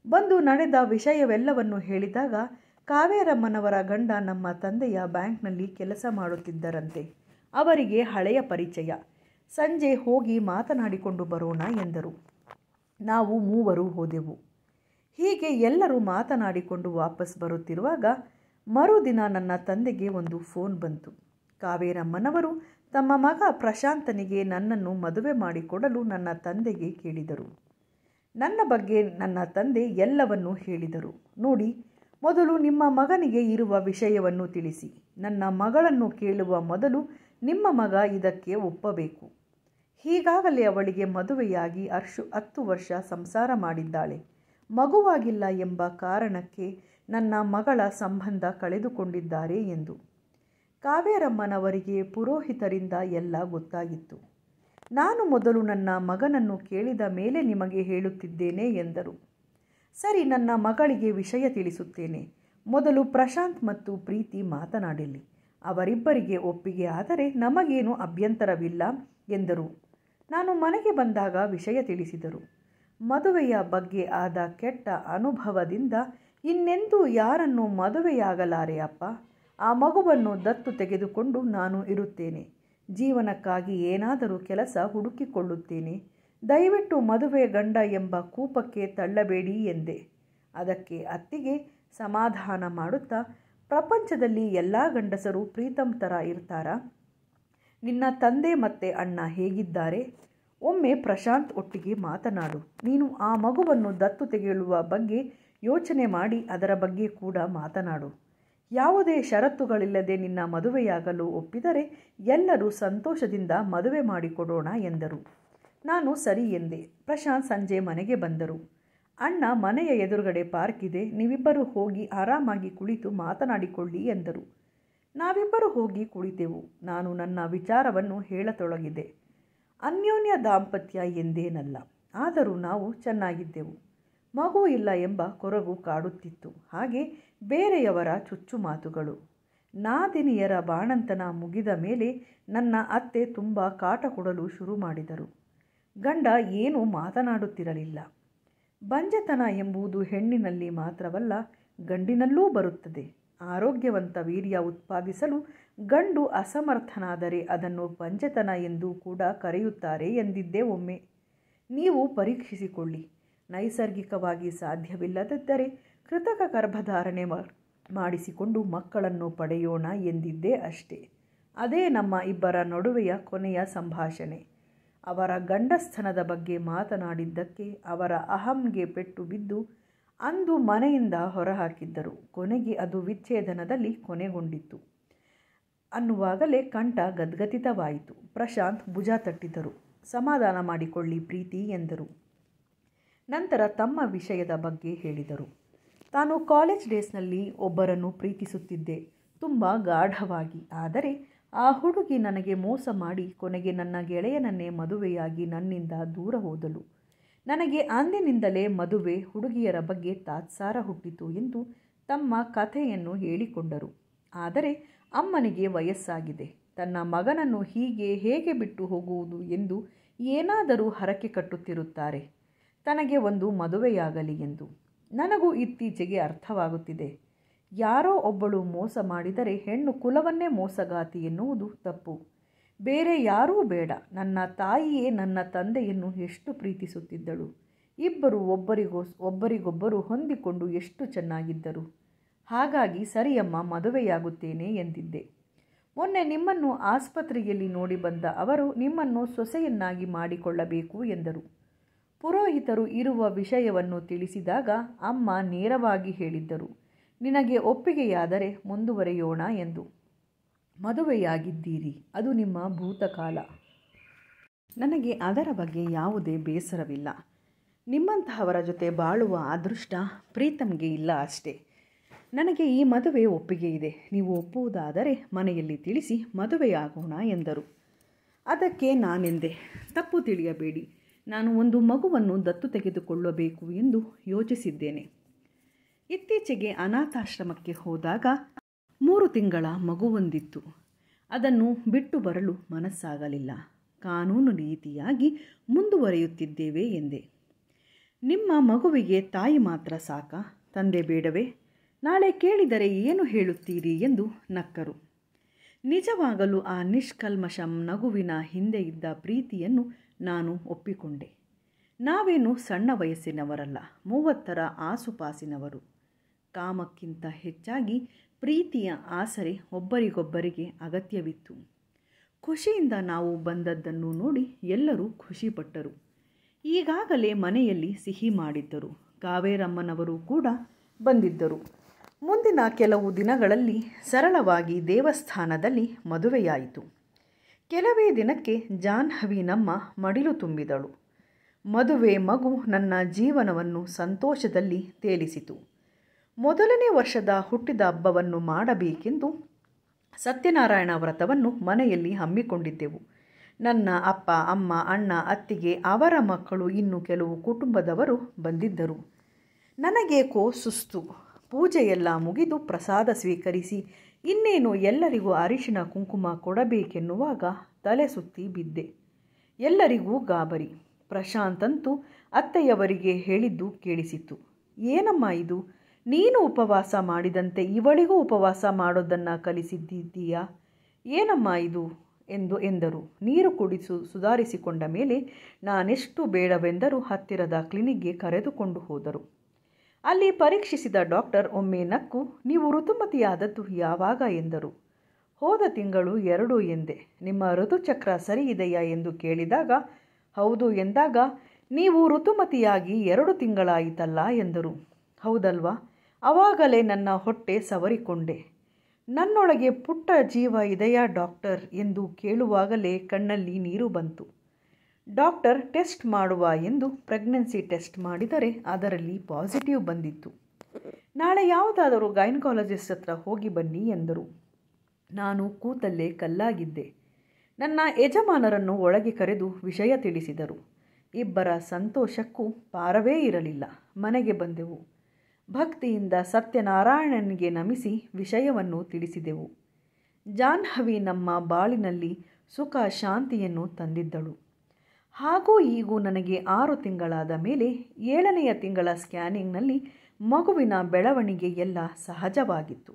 ಬಂದು ನಡೆದ ವಿಷಯವೆಲ್ಲವನ್ನು ಹೇಳಿದಾಗ, ಕಾವೇರಮ್ಮನವರ ಗಂಡ ನಮ್ಮ ತಂದೆಯ ಬ್ಯಾಂಕ್ನಲ್ಲಿ ಕೆಲಸ ಮಾಡುತ್ತಿದ್ದರಂತೆ. ಅವರಿಗೆ ಹಳೆಯ ಪರಿಚಯ. ಸಂಜೆ ಹೋಗಿ ಮಾತನಾಡಿಕೊಂಡು ಬರೋಣ ಎಂದರು. ನಾವು 3 ಹೋದೆವು. ಹೀಗೆ ಎಲ್ಲರೂ ಮಾತನಾಡಿಕೊಂಡು ವಾಪಸ್ ಬರುತ್ತಿರುವಾಗ ಮರುದಿನ ನನ್ನ ತಂದೆಗೆ ಒಂದು ಫೋನ್ ಬಂತು. ಕಾವೇರಮ್ಮನವರು ತಮ್ಮ ಮಗ ಪ್ರಶಾಂತನಿಗೆ ನನ್ನನ್ನು ಮದುವೆ ಮಾಡಿಕೊಡಲು ನನ್ನ ತಂದೆಗೆ ಕೇಳಿದರು. ನನ್ನ ಬಗ್ಗೆ ನನ್ನ ತಂದೆ ಎಲ್ಲವನ್ನೂ ಹೇಳಿದರು. ನೋಡಿ, ಮೊದಲು ನಿಮ್ಮ ಮಗನಿಗೆ ಇರುವ ವಿಷಯವನ್ನು ತಿಳಿಸಿ. ನನ್ನ ಮಗಳನ್ನು ಕೇಳುವ ಮೊದಲು ನಿಮ್ಮ ಮಗ ಇದಕ್ಕೆ ಒಪ್ಪಬೇಕು. ಹೀಗಾಗಲೇ ಅವಳಿಗೆ ಮದುವೆಯಾಗಿ 10 ವರ್ಷ ಸಂಸಾರ ಮಾಡಿದ್ದಾಳೆ. ಮಗುವಾಗಿಲ್ಲ ಎಂಬ ಕಾರಣಕ್ಕೆ ನನ್ನ ಮಗಳ ಸಂಬಂಧ ಕಳೆದುಕೊಂಡಿದ್ದಾರೆ ಎಂದು. ಕಾವೇರಮ್ಮನವರಿಗೆ ಪುರೋಹಿತರಿಂದ ಎಲ್ಲ ಗೊತ್ತಾಗಿತ್ತು. ನಾನು ಮೊದಲು ನನ್ನ ಮಗನನ್ನು ಕೇಳಿದ ಮೇಲೆ ನಿಮಗೆ ಹೇಳುತ್ತಿದ್ದೇನೆ ಎಂದರು. ಸರಿ, ನನ್ನ ಮಗಳಿಗೆ ವಿಷಯ ತಿಳಿಸುತ್ತೇನೆ. ಮೊದಲು ಪ್ರಶಾಂತ್ ಮತ್ತು ಪ್ರೀತಿ ಮಾತನಾಡಲಿ. ಅವರಿಬ್ಬರಿಗೆ ಒಪ್ಪಿಗೆ ಆದರೆ ನಮಗೇನು ಅಭ್ಯಂತರವಿಲ್ಲ ಎಂದರು. ನಾನು ಮನೆಗೆ ಬಂದಾಗ ವಿಷಯ ತಿಳಿಸಿದರು. ಮದುವೆಯ ಬಗ್ಗೆ ಆದ ಕೆಟ್ಟ ಅನುಭವದಿಂದ ಇನ್ನೆಂದೂ ಯಾರನ್ನು ಮದುವೆಯಾಗಲಾರೆ ಅಪ್ಪ. ಆ ಮಗುವನ್ನು ದತ್ತು ತೆಗೆದುಕೊಂಡು ನಾನು ಇರುತ್ತೇನೆ. ಜೀವನಕ್ಕಾಗಿ ಏನಾದರೂ ಕೆಲಸ ಹುಡುಕಿಕೊಳ್ಳುತ್ತೇನೆ. ದಯವಿಟ್ಟು ಮದುವೆ ಗಂಡ ಎಂಬ ಕೂಪಕ್ಕೆ ತಳ್ಳಬೇಡಿ ಎಂದೆ. ಅದಕ್ಕೆ ಅತ್ತಿಗೆ ಸಮಾಧಾನ ಮಾಡುತ್ತಾ, ಪ್ರಪಂಚದಲ್ಲಿ ಎಲ್ಲ ಗಂಡಸರು ಪ್ರೀತಮ್ ಥರ ಇರ್ತಾರಾ? ನಿನ್ನ ತಂದೆ ಮತ್ತು ಅಣ್ಣ ಹೇಗಿದ್ದಾರೆ? ಒಮ್ಮೆ ಪ್ರಶಾಂತ್ ಒಟ್ಟಿಗೆ ಮಾತನಾಡು. ನೀನು ಆ ಮಗುವನ್ನು ದತ್ತು ತೆಗೆಯುವ ಬಗ್ಗೆ ಯೋಚನೆ ಮಾಡಿ ಅದರ ಬಗ್ಗೆ ಕೂಡ ಮಾತನಾಡು. ಯಾವುದೇ ಷರತ್ತುಗಳಿಲ್ಲದೆ ನಿನ್ನ ಮದುವೆಯಾಗಲು ಒಪ್ಪಿದರೆ ಎಲ್ಲರೂ ಸಂತೋಷದಿಂದ ಮದುವೆ ಮಾಡಿಕೊಡೋಣ ಎಂದರು. ನಾನು ಸರಿ ಎಂದೆ. ಪ್ರಶಾಂತ್ ಸಂಜೆ ಮನೆಗೆ ಬಂದರು. ಅಣ್ಣ, ಮನೆಯ ಎದುರುಗಡೆ ಪಾರ್ಕ್ ಇದೆ, ನೀವಿಬ್ಬರು ಹೋಗಿ ಆರಾಮಾಗಿ ಕುಳಿತು ಮಾತನಾಡಿಕೊಳ್ಳಿ ಎಂದರು. ನಾವಿಬ್ಬರು ಹೋಗಿ ಕುಳಿತೆವು. ನಾನು ನನ್ನ ವಿಚಾರವನ್ನು ಹೇಳತೊಡಗಿದೆ. ಅನ್ಯೋನ್ಯ ದಾಂಪತ್ಯ ಎಂದೇನಲ್ಲ, ಆದರೂ ನಾವು ಚೆನ್ನಾಗಿದ್ದೆವು. ಮಗು ಇಲ್ಲ ಎಂಬ ಕೊರಗು ಕಾಡುತ್ತಿತ್ತು. ಹಾಗೆ ಬೇರೆಯವರ ಚುಚ್ಚು ಮಾತುಗಳು. ನಾದಿನಿಯರ ಬಾಣಂತನ ಮುಗಿದ ಮೇಲೆ ನನ್ನ ಅತ್ತೆ ತುಂಬ ಕಾಟ ಕೊಡಲು ಶುರು ಮಾಡಿದರು. ಗಂಡ ಏನೂ ಮಾತನಾಡುತ್ತಿರಲಿಲ್ಲ. ಬಂಜೆತನ ಎಂಬುದು ಹೆಣ್ಣಿನಲ್ಲಿ ಮಾತ್ರವಲ್ಲ, ಗಂಡಿನಲ್ಲೂ ಬರುತ್ತದೆ. ಆರೋಗ್ಯವಂತ ವೀರ್ಯ ಉತ್ಪಾದಿಸಲು ಗಂಡು ಅಸಮರ್ಥನಾದರೆ ಅದನ್ನು ಬಂಜೆತನ ಎಂದು ಕೂಡ ಕರೆಯುತ್ತಾರೆ ಎಂದಿದ್ದೇ ಒಮ್ಮೆ. ನೀವು ಪರೀಕ್ಷಿಸಿಕೊಳ್ಳಿ. ನೈಸರ್ಗಿಕವಾಗಿ ಸಾಧ್ಯವಿಲ್ಲದಿದ್ದರೆ ಕೃತಕ ಗರ್ಭಧಾರಣೆ ಮಾಡಿಸಿಕೊಂಡು ಮಕ್ಕಳನ್ನು ಪಡೆಯೋಣ ಎಂದಿದ್ದೇ ಅಷ್ಟೇ. ಅದೇ ನಮ್ಮ ಇಬ್ಬರ ನಡುವೆಯ ಕೊನೆಯ ಸಂಭಾಷಣೆ. ಅವರ ಗಂಡಸ್ಥನದ ಬಗ್ಗೆ ಮಾತನಾಡಿದ್ದಕ್ಕೆ ಅವರ ಅಹಂಗೆ ಪೆಟ್ಟು ಬಿದ್ದು ಅಂದು ಮನೆಯಿಂದ ಹೊರಹಾಕಿದ್ದರು. ಕೊನೆಗೆ ಅದು ವಿಚ್ಛೇದನದಲ್ಲಿ ಕೊನೆಗೊಂಡಿತ್ತು ಅನ್ನುವಾಗಲೇ ಕಂಠ ಗದ್ಗದಿತವಾಯಿತು. ಪ್ರಶಾಂತ್ ಭುಜ ತಟ್ಟಿದರು. ಸಮಾಧಾನ ಮಾಡಿಕೊಳ್ಳಿ ಪ್ರೀತಿ ಎಂದರು. ನಂತರ ತಮ್ಮ ವಿಷಯದ ಬಗ್ಗೆ ಹೇಳಿದರು. ತಾನು ಕಾಲೇಜ್ ಡೇಸ್ನಲ್ಲಿ ಒಬ್ಬರನ್ನು ಪ್ರೀತಿಸುತ್ತಿದ್ದೆ, ತುಂಬ ಗಾಢವಾಗಿ. ಆದರೆ ಆ ಹುಡುಗಿ ನನಗೆ ಮೋಸ ಮಾಡಿ ಕೊನೆಗೆ ನನ್ನ ಗೆಳೆಯನನ್ನೇ ಮದುವೆಯಾಗಿ ನನ್ನಿಂದ ದೂರ ಹೋದಳು. ನನಗೆ ಅಂದಿನಿಂದಲೇ ಮದುವೆ ಹುಡುಗಿಯರ ಬಗ್ಗೆ ತಾತ್ಸಾರ ಹುಟ್ಟಿತು ಎಂದು ತಮ್ಮ ಕಥೆಯನ್ನು ಹೇಳಿಕೊಂಡರು. ಆದರೆ ಅಮ್ಮನಿಗೆ ವಯಸ್ಸಾಗಿದೆ. ತನ್ನ ಮಗನನ್ನು ಹೀಗೆ ಹೇಗೆ ಬಿಟ್ಟು ಹೋಗುವುದು ಎಂದು ಏನಾದರೂ ಹರಕೆ ಕಟ್ಟುತ್ತಿರುತ್ತಾರೆ, ತನಗೆ ಒಂದು ಮದುವೆಯಾಗಲಿ ಎಂದು. ನನಗೂ ಇತ್ತೀಚೆಗೆ ಅರ್ಥವಾಗುತ್ತಿದೆ. ಯಾರೋ ಒಬ್ಬಳು ಮೋಸ ಮಾಡಿದರೆ ಹೆಣ್ಣು ಕುಲವನ್ನೇ ಮೋಸಗಾತಿ ಎನ್ನುವುದು ತಪ್ಪು. ಬೇರೆ ಯಾರೂ ಬೇಡ. ನನ್ನ ತಾಯಿಯೇ ನನ್ನ ತಂದೆಯನ್ನು ಎಷ್ಟು ಪ್ರೀತಿಸುತ್ತಿದ್ದಳು. ಇಬ್ಬರು ಒಬ್ಬರಿಗೊಬ್ಬರು ಹೊಂದಿಕೊಂಡು ಎಷ್ಟು ಚೆನ್ನಾಗಿದ್ದರು. ಹಾಗಾಗಿ ಸರಿಯಮ್ಮ, ಮದುವೆಯಾಗುತ್ತೇನೆ ಎಂದಿದ್ದೆ. ಮೊನ್ನೆ ನಿಮ್ಮನ್ನು ಆಸ್ಪತ್ರೆಯಲ್ಲಿ ನೋಡಿ ಬಂದ ಅವರು ನಿಮ್ಮನ್ನು ಸೊಸೆಯನ್ನಾಗಿ ಮಾಡಿಕೊಳ್ಳಬೇಕು ಎಂದರು. ಪುರೋಹಿತರು ಇರುವ ವಿಷಯವನ್ನು ತಿಳಿಸಿದಾಗ ಅಮ್ಮ ನೇರವಾಗಿ ಹೇಳಿದ್ದರು, ನಿನಗೆ ಒಪ್ಪಿಗೆಯಾದರೆ ಮುಂದುವರೆಯೋಣ ಎಂದು. ಮದುವೆಯಾಗಿದ್ದೀರಿ, ಅದು ನಿಮ್ಮ ಭೂತಕಾಲ. ನನಗೆ ಅದರ ಬಗ್ಗೆ ಯಾವುದೇ ಬೇಸರವಿಲ್ಲ. ನಿಮ್ಮಂತಹವರ ಜೊತೆ ಬಾಳುವ ಅದೃಷ್ಟ ಪ್ರೀತಮ್ಗೆ ಇಲ್ಲ ಅಷ್ಟೇ. ನನಗೆ ಈ ಮದುವೆ ಒಪ್ಪಿಗೆ ಇದೆ. ನೀವು ಒಪ್ಪುವುದಾದರೆ ಮನೆಯಲ್ಲಿ ತಿಳಿಸಿ ಮದುವೆಯಾಗೋಣ ಎಂದರು. ಅದಕ್ಕೆ ನಾನೆಂದೆ, ತಪ್ಪು ತಿಳಿಯಬೇಡಿ, ನಾನು ಒಂದು ಮಗುವನ್ನು ದತ್ತು ತೆಗೆದುಕೊಳ್ಳಬೇಕು ಎಂದು ಯೋಚಿಸಿದ್ದೇನೆ. ಇತ್ತೀಚೆಗೆ ಅನಾಥಾಶ್ರಮಕ್ಕೆ ಹೋದಾಗ 3 ತಿಂಗಳ ಮಗುವೊಂದಿತ್ತು. ಅದನ್ನು ಬಿಟ್ಟು ಬರಲು ಮನಸ್ಸಾಗಲಿಲ್ಲ. ಕಾನೂನು ರೀತಿಯಾಗಿ ಮುಂದುವರಿಯುತ್ತಿದ್ದೇವೆ ಎಂದೆ. ನಿಮ್ಮ ಮಗುವಿಗೆ ತಾಯಿ ಮಾತ್ರ ಸಾಕಾ, ತಂದೆ ಬೇಡವೇ? ನಾಳೆ ಕೇಳಿದರೆ ಏನು ಹೇಳುತ್ತೀರಿ ಎಂದು ನಕ್ಕರು. ನಿಜವಾಗಲೂ ಆ ನಿಷ್ಕಲ್ಮಶ ನಗುವಿನ ಹಿಂದೆ ಇದ್ದ ಪ್ರೀತಿಯನ್ನು ನಾನು ಒಪ್ಪಿಕೊಂಡೆ. ನಾವೇನು ಸಣ್ಣ ವಯಸ್ಸಿನವರಲ್ಲ, 30ರ ಆಸುಪಾಸಿನವರು. ಕಾಮಕ್ಕಿಂತ ಹೆಚ್ಚಾಗಿ ಪ್ರೀತಿಯ ಆಸರೆ ಒಬ್ಬರಿಗೊಬ್ಬರಿಗೆ ಅಗತ್ಯವಿತ್ತು. ಖುಷಿಯಿಂದ ನಾವು ಬಂದದ್ದನ್ನು ನೋಡಿ ಎಲ್ಲರೂ ಖುಷಿಪಟ್ಟರು. ಈಗಾಗಲೇ ಮನೆಯಲ್ಲಿ ಸಿಹಿ ಮಾಡಿದ್ದರು. ಕಾವೇರಮ್ಮನವರು ಕೂಡ ಬಂದಿದ್ದರು. ಮುಂದಿನ ಕೆಲವು ದಿನಗಳಲ್ಲಿ ಸರಳವಾಗಿ ದೇವಸ್ಥಾನದಲ್ಲಿ ಮದುವೆಯಾಯಿತು. ಕೆಲವೇ ದಿನಕ್ಕೆ ಜಾಹ್ನವಿ ನಮ್ಮ ಮಡಿಲು ತುಂಬಿದಳು. ಮದುವೆ ಮಗು ನನ್ನ ಜೀವನವನ್ನು ಸಂತೋಷದಲ್ಲಿ ತೇಲಿಸಿತು. ಮೊದಲನೇ ವರ್ಷದ ಹುಟ್ಟಿದ ಹಬ್ಬವನ್ನು ಮಾಡಬೇಕೆಂದು ಸತ್ಯನಾರಾಯಣ ವ್ರತವನ್ನು ಮನೆಯಲ್ಲಿ ಹಮ್ಮಿಕೊಂಡಿದ್ದೆವು. ನನ್ನ ಅಪ್ಪ, ಅಮ್ಮ, ಅಣ್ಣ, ಅತ್ತಿಗೆ, ಅವರ ಮಕ್ಕಳು, ಇನ್ನು ಕೆಲವು ಕುಟುಂಬದವರು ಬಂದಿದ್ದರು. ನನಗೇಕೋ ಸುಸ್ತು. ಪೂಜೆಯೆಲ್ಲ ಮುಗಿದು ಪ್ರಸಾದ ಸ್ವೀಕರಿಸಿ ಇನ್ನೇನು ಎಲ್ಲರಿಗೂ ಅರಿಶಿಣ ಕುಂಕುಮ ಕೊಡಬೇಕೆನ್ನುವಾಗ ತಲೆ ಸುತ್ತಿ ಬಿದ್ದೆ. ಎಲ್ಲರಿಗೂ ಗಾಬರಿ. ಪ್ರಶಾಂತಂತೂ ಅತ್ತೆಯವರಿಗೆ ಹೇಳಿದ್ದು ಕೇಳಿಸಿತು. ಏನಮ್ಮ ಇದು, ನೀನು ಉಪವಾಸ ಮಾಡಿದಂತೆ ಇವಳಿಗೂ ಉಪವಾಸ ಮಾಡೋದನ್ನು ಕಲಿಸಿದ್ದೀಯಾ? ಏನಮ್ಮ ಇದು ಎಂದರು. ನೀರು ಕುಡಿಸು ಸುಧಾರಿಸಿಕೊಂಡ ಮೇಲೆ ನಾನೆಷ್ಟು ಬೇಡವೆಂದರೂ ಹತ್ತಿರದ ಕ್ಲಿನಿಕ್ಗೆ ಕರೆದುಕೊಂಡು ಹೋದರು. ಅಲ್ಲಿ ಪರೀಕ್ಷಿಸಿದ ಡಾಕ್ಟರ್ ಒಮ್ಮೆ ನಕ್ಕು, ನೀವು ಋತುಮತಿಯಾದದ್ದು ಯಾವಾಗ ಎಂದರು. ಹೋದ ತಿಂಗಳು 2 ಎಂದೆ. ನಿಮ್ಮ ಋತುಚಕ್ರ ಸರಿ ಇದೆಯಾ ಎಂದು ಕೇಳಿದಾಗ ಹೌದು ಎಂದಾಗ, ನೀವು ಋತುಮತಿಯಾಗಿ 2 ತಿಂಗಳಾಯಿತಲ್ಲ ಎಂದರು. ಹೌದಲ್ವಾ? ಆವಾಗಲೇ ನನ್ನ ಹೊಟ್ಟೆ ಸವರಿಕೊಂಡೆ. ನನ್ನೊಳಗೆ ಪುಟ್ಟ ಜೀವ ಇದೆಯಾ ಡಾಕ್ಟರ್ ಎಂದು ಕೇಳುವಾಗಲೇ ಕಣ್ಣಲ್ಲಿ ನೀರು ಬಂತು. ಡಾಕ್ಟರ್ ಟೆಸ್ಟ್ ಮಾಡುವ ಎಂದು ಪ್ರೆಗ್ನೆನ್ಸಿ ಟೆಸ್ಟ್ ಮಾಡಿದರೆ ಅದರಲ್ಲಿ ಪಾಸಿಟಿವ್ ಬಂದಿತ್ತು. ನಾಳೆ ಯಾವುದಾದರೂ ಗೈನಕಾಲಜಿಸ್ಟ್ ಹತ್ರ ಹೋಗಿ ಬನ್ನಿ ಎಂದರು. ನಾನು ಕೂತಲ್ಲೇ ಕಲ್ಲಾಗಿದ್ದೆ. ನನ್ನ ಯಜಮಾನರನ್ನು ಒಳಗೆ ಕರೆದು ವಿಷಯ ತಿಳಿಸಿದರು. ಇಬ್ಬರ ಸಂತೋಷಕ್ಕೂ ಪಾರವೇ ಇರಲಿಲ್ಲ. ಮನೆಗೆ ಬಂದೆವು. ಭಕ್ತಿಯಿಂದ ಸತ್ಯನಾರಾಯಣನಿಗೆ ನಮಿಸಿ ವಿಷಯವನ್ನು ತಿಳಿಸಿದೆವು. ಜಾಹ್ನವಿ ನಮ್ಮ ಬಾಳಿನಲ್ಲಿ ಸುಖ ಶಾಂತಿಯನ್ನು ತಂದಿದ್ದಳು. ಹಾಗೂ ಈಗೂ ನನಗೆ 6 ತಿಂಗಳಾದ ಮೇಲೆ 7ನೆಯ ತಿಂಗಳ ಸ್ಕ್ಯಾನಿಂಗ್ನಲ್ಲಿ ಮಗುವಿನ ಬೆಳವಣಿಗೆ ಎಲ್ಲ ಸಹಜವಾಗಿತ್ತು.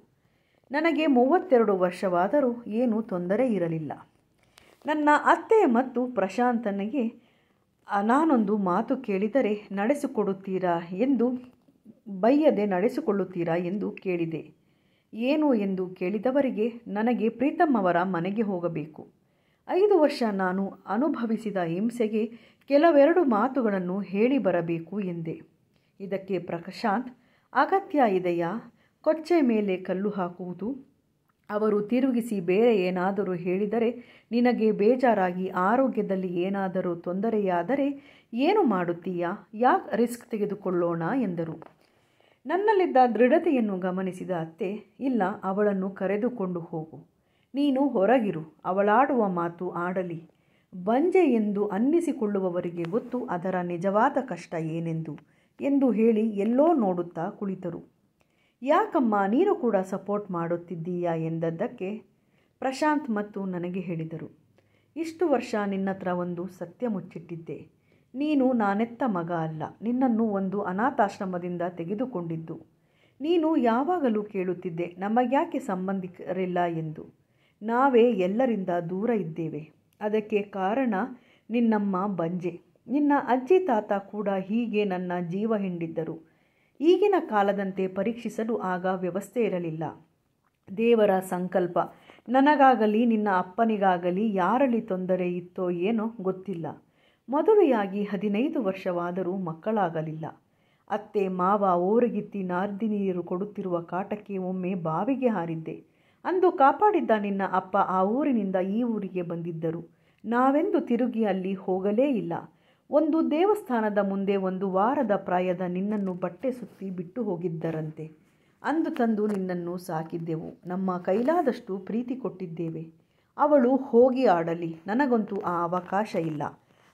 ನನಗೆ 32 ವರ್ಷವಾದರೂ ಏನೂ ತೊಂದರೆ ಇರಲಿಲ್ಲ. ನನ್ನ ಅತ್ತೆ ಮತ್ತು ಪ್ರಶಾಂತನಿಗೆ ನಾನೊಂದು ಮಾತು ಕೇಳಿದರೆ ನಡೆಸಿಕೊಡುತ್ತೀರಾ ಎಂದು ಬೈಯದೆ ನಡೆಸಿಕೊಳ್ಳುತ್ತೀರಾ ಎಂದು ಕೇಳಿದೆ. ಏನು ಎಂದು ಕೇಳಿದವರಿಗೆ ನನಗೆ ಪ್ರೀತಮ್ ಅವರ ಮನೆಗೆ ಹೋಗಬೇಕು. 5 ವರ್ಷ ನಾನು ಅನುಭವಿಸಿದ ಹಿಂಸೆಗೆ ಕೆಲವೆರಡು ಮಾತುಗಳನ್ನು ಹೇಳಿ ಬರಬೇಕು ಎಂದೆ. ಇದಕ್ಕೆ ಪ್ರಶಾಂತ್, ಅಗತ್ಯ ಇದೆಯಾ? ಕೊಚ್ಚೆ ಮೇಲೆ ಕಲ್ಲು ಹಾಕುವುದು, ಅವರು ತಿರುಗಿಸಿ ಬೇರೆ ಏನಾದರೂ ಹೇಳಿದರೆ ನಿನಗೆ ಬೇಜಾರಾಗಿ ಆರೋಗ್ಯದಲ್ಲಿ ಏನಾದರೂ ತೊಂದರೆಯಾದರೆ ಏನು ಮಾಡುತ್ತೀಯಾ? ಯಾಕೆ ರಿಸ್ಕ್ ತೆಗೆದುಕೊಳ್ಳೋಣ ಎಂದರು. ನನ್ನಲ್ಲಿದ್ದ ದೃಢತೆಯನ್ನು ಗಮನಿಸಿದ ಅತ್ತೆ, ಇಲ್ಲ, ಅವಳನ್ನು ಕರೆದುಕೊಂಡು ಹೋಗು. ನೀನು ಹೊರಗಿರು, ಅವಳಾಡುವ ಮಾತು ಆಡಲಿ. ಬಂಜೆ ಎಂದು ಅನ್ನಿಸಿಕೊಳ್ಳುವವರಿಗೆ ಗೊತ್ತು ಅದರ ನಿಜವಾದ ಕಷ್ಟ ಏನೆಂದು ಎಂದು ಹೇಳಿ ಎಲ್ಲೋ ನೋಡುತ್ತಾ ಕುಳಿತರು. ಯಾಕಮ್ಮ, ನೀನು ಕೂಡ ಸಪೋರ್ಟ್ ಮಾಡುತ್ತಿದ್ದೀಯಾ ಎಂದದ್ದಕ್ಕೆ ಪ್ರಶಾಂತ್ ಮತ್ತು ನನಗೆ ಹೇಳಿದರು. ಇಷ್ಟು ವರ್ಷ ನಿನ್ನತ್ರ ಒಂದು ಸತ್ಯ ಮುಚ್ಚಿಟ್ಟಿದ್ದೆ. ನೀನು ನಾನೆತ್ತ ಮಗ ಅಲ್ಲ, ನಿನ್ನನ್ನು ಒಂದು ಅನಾಥಾಶ್ರಮದಿಂದ ತೆಗೆದುಕೊಂಡಿದ್ದು. ನೀನು ಯಾವಾಗಲೂ ಕೇಳುತ್ತಿದ್ದೆ, ನಮಗ್ಯಾಕೆ ಸಂಬಂಧಿಕರಿಲ್ಲ ಎಂದು. ನಾವೇ ಎಲ್ಲರಿಂದ ದೂರ ಇದ್ದೇವೆ. ಅದಕ್ಕೆ ಕಾರಣ ನಿನ್ನಮ್ಮ ಬಂಜೆ. ನಿನ್ನ ಅಜ್ಜಿ ತಾತ ಕೂಡ ಹೀಗೆ ನನ್ನ ಜೀವ ಹಿಂಡಿದ್ದರು. ಈಗಿನ ಕಾಲದಂತೆ ಪರೀಕ್ಷಿಸಲು ಆಗ ವ್ಯವಸ್ಥೆ ಇರಲಿಲ್ಲ. ದೇವರ ಸಂಕಲ್ಪ. ನನಗಾಗಲಿ ನಿನ್ನ ಅಪ್ಪನಿಗಾಗಲಿ ಯಾರಲ್ಲಿ ತೊಂದರೆ ಇತ್ತೋ ಏನೋ ಗೊತ್ತಿಲ್ಲ. ಮದುವೆಯಾಗಿ 15 ವರ್ಷವಾದರೂ ಮಕ್ಕಳಾಗಲಿಲ್ಲ. ಅತ್ತೆ ಮಾವ ಓರಗಿತ್ತಿ ನಾರ್ದಿ ನೀರು ಕೊಡುತ್ತಿರುವ ಕಾಟಕ್ಕೆ ಒಮ್ಮೆ ಬಾವಿಗೆ ಹಾರಿದ್ದೆ. ಅಂದು ಕಾಪಾಡಿದ್ದ ನಿನ್ನ ಅಪ್ಪ ಆ ಊರಿನಿಂದ ಈ ಊರಿಗೆ ಬಂದಿದ್ದರು. ನಾವೆಂದು ತಿರುಗಿ ಅಲ್ಲಿ ಹೋಗಲೇ ಇಲ್ಲ. ಒಂದು ದೇವಸ್ಥಾನದ ಮುಂದೆ 1 ವಾರದ ಪ್ರಾಯದ ನಿನ್ನನ್ನು ಬಟ್ಟೆ ಸುತ್ತಿ ಬಿಟ್ಟು ಹೋಗಿದ್ದರಂತೆ. ಅಂದು ತಂದು ನಿನ್ನನ್ನು ಸಾಕಿದ್ದೆವು. ನಮ್ಮ ಕೈಲಾದಷ್ಟು ಪ್ರೀತಿ ಕೊಟ್ಟಿದ್ದೇವೆ. ಅವಳು ಹೋಗಿ ಆಡಲಿ, ನನಗಂತೂ ಆ ಅವಕಾಶ ಇಲ್ಲ.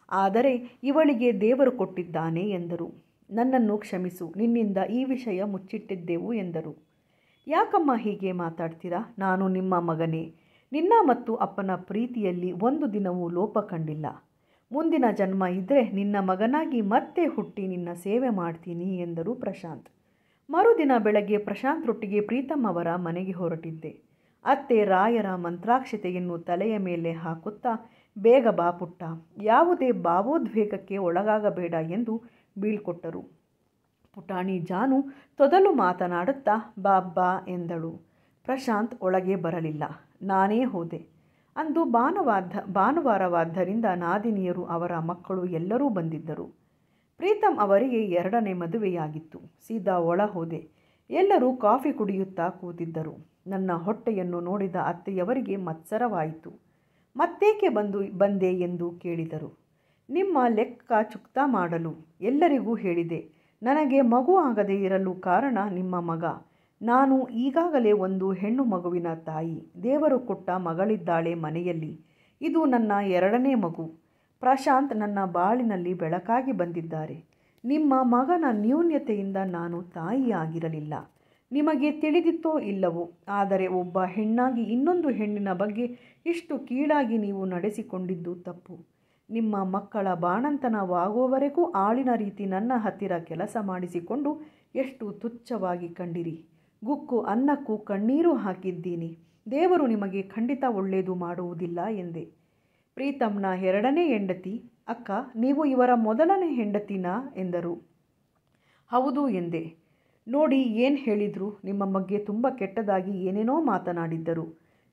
ಆದರೆ ಇವಳಿಗೆ ದೇವರು ಕೊಟ್ಟಿದ್ದಾನೆ ಎಂದರು. ನನ್ನನ್ನು ಕ್ಷಮಿಸು, ನಿನ್ನಿಂದ ಈ ವಿಷಯ ಮುಚ್ಚಿಟ್ಟಿದ್ದೆವು ಎಂದರು. ಯಾಕಮ್ಮ ಹೀಗೆ ಮಾತಾಡ್ತೀರಾ? ನಾನು ನಿಮ್ಮ ಮಗನೇ. ನಿನ್ನ ಮತ್ತು ಅಪ್ಪನ ಪ್ರೀತಿಯಲ್ಲಿ ಒಂದು ದಿನವೂ ಲೋಪ ಕಂಡಿಲ್ಲ. ಮುಂದಿನ ಜನ್ಮ ಇದ್ದರೆ ನಿನ್ನ ಮಗನಾಗಿ ಮತ್ತೆ ಹುಟ್ಟಿ ನಿನ್ನ ಸೇವೆ ಮಾಡ್ತೀನಿ ಎಂದರು ಪ್ರಶಾಂತ್. ಮರುದಿನ ಬೆಳಗ್ಗೆ ಪ್ರಶಾಂತ್ರೊಟ್ಟಿಗೆ ಪ್ರೀತಮ್ ಅವರ ಮನೆಗೆ ಹೊರಟಿದ್ದೆ. ಅತ್ತೆ ರಾಯರ ಮಂತ್ರಾಕ್ಷತೆಯನ್ನು ತಲೆಯ ಮೇಲೆ ಹಾಕುತ್ತಾ, ಬೇಗ ಬಾ ಪುಟ್ಟ, ಯಾವುದೇ ಭಾವೋದ್ವೇಗಕ್ಕೆ ಒಳಗಾಗಬೇಡ ಎಂದು ಬೀಳ್ಕೊಟ್ಟರು. ಪುಟಾಣಿ ಜಾನು ತೊದಲು ಮಾತನಾಡುತ್ತಾ ಬಾ ಎಂದಳು. ಪ್ರಶಾಂತ್ ಒಳಗೆ ಬರಲಿಲ್ಲ. ನಾನೇ ಹೋದೆ. ಅಂದು ಭಾನುವಾರವಾದ್ದರಿಂದ ನಾದಿನಿಯರು, ಅವರ ಮಕ್ಕಳು ಎಲ್ಲರೂ ಬಂದಿದ್ದರು. ಪ್ರೀತಮ್ ಅವರಿಗೆ 2ನೇ ಮದುವೆಯಾಗಿತ್ತು. ಸೀದಾ ಒಳ ಹೋದೆ. ಎಲ್ಲರೂ ಕಾಫಿ ಕುಡಿಯುತ್ತಾ ಕೂತಿದ್ದರು. ನನ್ನ ಹೊಟ್ಟೆಯನ್ನು ನೋಡಿದ ಅತ್ತೆಯವರಿಗೆ ಮತ್ಸರವಾಯಿತು. ಮತ್ತೇಕೆ ಬಂದೆ ಎಂದು ಕೇಳಿದರು. ನಿಮ್ಮ ಲೆಕ್ಕ ಚುಕ್ತಾ ಮಾಡಲು. ಎಲ್ಲರಿಗೂ ಹೇಳಿದೆ, ನನಗೆ ಮಗು ಆಗದೇ ಇರಲು ಕಾರಣ ನಿಮ್ಮ ಮಗ. ನಾನು ಈಗಾಗಲೇ ಒಂದು ಹೆಣ್ಣು ಮಗುವಿನ ತಾಯಿ. ದೇವರು ಕೊಟ್ಟ ಮಗಳಿದ್ದಾಳೆ ಮನೆಯಲ್ಲಿ. ಇದು ನನ್ನ 2ನೇ ಮಗು. ಪ್ರಶಾಂತ್ ನನ್ನ ಬಾಳಿನಲ್ಲಿ ಬೆಳಕಾಗಿ ಬಂದಿದ್ದಾರೆ. ನಿಮ್ಮ ಮಗನ ನ್ಯೂನ್ಯತೆಯಿಂದ ನಾನು ತಾಯಿಯಾಗಿರಲಿಲ್ಲ. ನಿಮಗೆ ತಿಳಿದಿತ್ತೋ ಇಲ್ಲವೋ, ಆದರೆ ಒಬ್ಬ ಹೆಣ್ಣಾಗಿ ಇನ್ನೊಂದು ಹೆಣ್ಣಿನ ಬಗ್ಗೆ ಇಷ್ಟು ಕೀಳಾಗಿ ನೀವು ನಡೆಸಿಕೊಂಡಿದ್ದು ತಪ್ಪು. ನಿಮ್ಮ ಮಕ್ಕಳ ಬಾಣಂತನವಾಗುವವರೆಗೂ ಆಳಿನ ರೀತಿ ನನ್ನ ಹತ್ತಿರ ಕೆಲಸ ಮಾಡಿಸಿಕೊಂಡು ಎಷ್ಟು ತುಚ್ಛವಾಗಿ ಕಂಡಿರಿ. ಗುಕ್ಕು ಅನ್ನಕ್ಕೂ ಕಣ್ಣೀರು ಹಾಕಿದ್ದೀನಿ. ದೇವರು ನಿಮಗೆ ಖಂಡಿತ ಒಳ್ಳೆಯದು ಮಾಡುವುದಿಲ್ಲ ಎಂದೆ. ಪ್ರೀತಮ್ನ 2ನೇ ಹೆಂಡತಿ, ಅಕ್ಕ, ನೀವು ಇವರ ಮೊದಲನೇ ಹೆಂಡತಿನಾ ಎಂದರು. ಹೌದು ಎಂದೆ. ನೋಡಿ ಏನು ಹೇಳಿದ್ರು. ನಿಮ್ಮ ಬಗ್ಗೆ ತುಂಬ ಕೆಟ್ಟದಾಗಿ ಏನೇನೋ ಮಾತನಾಡಿದ್ದರು.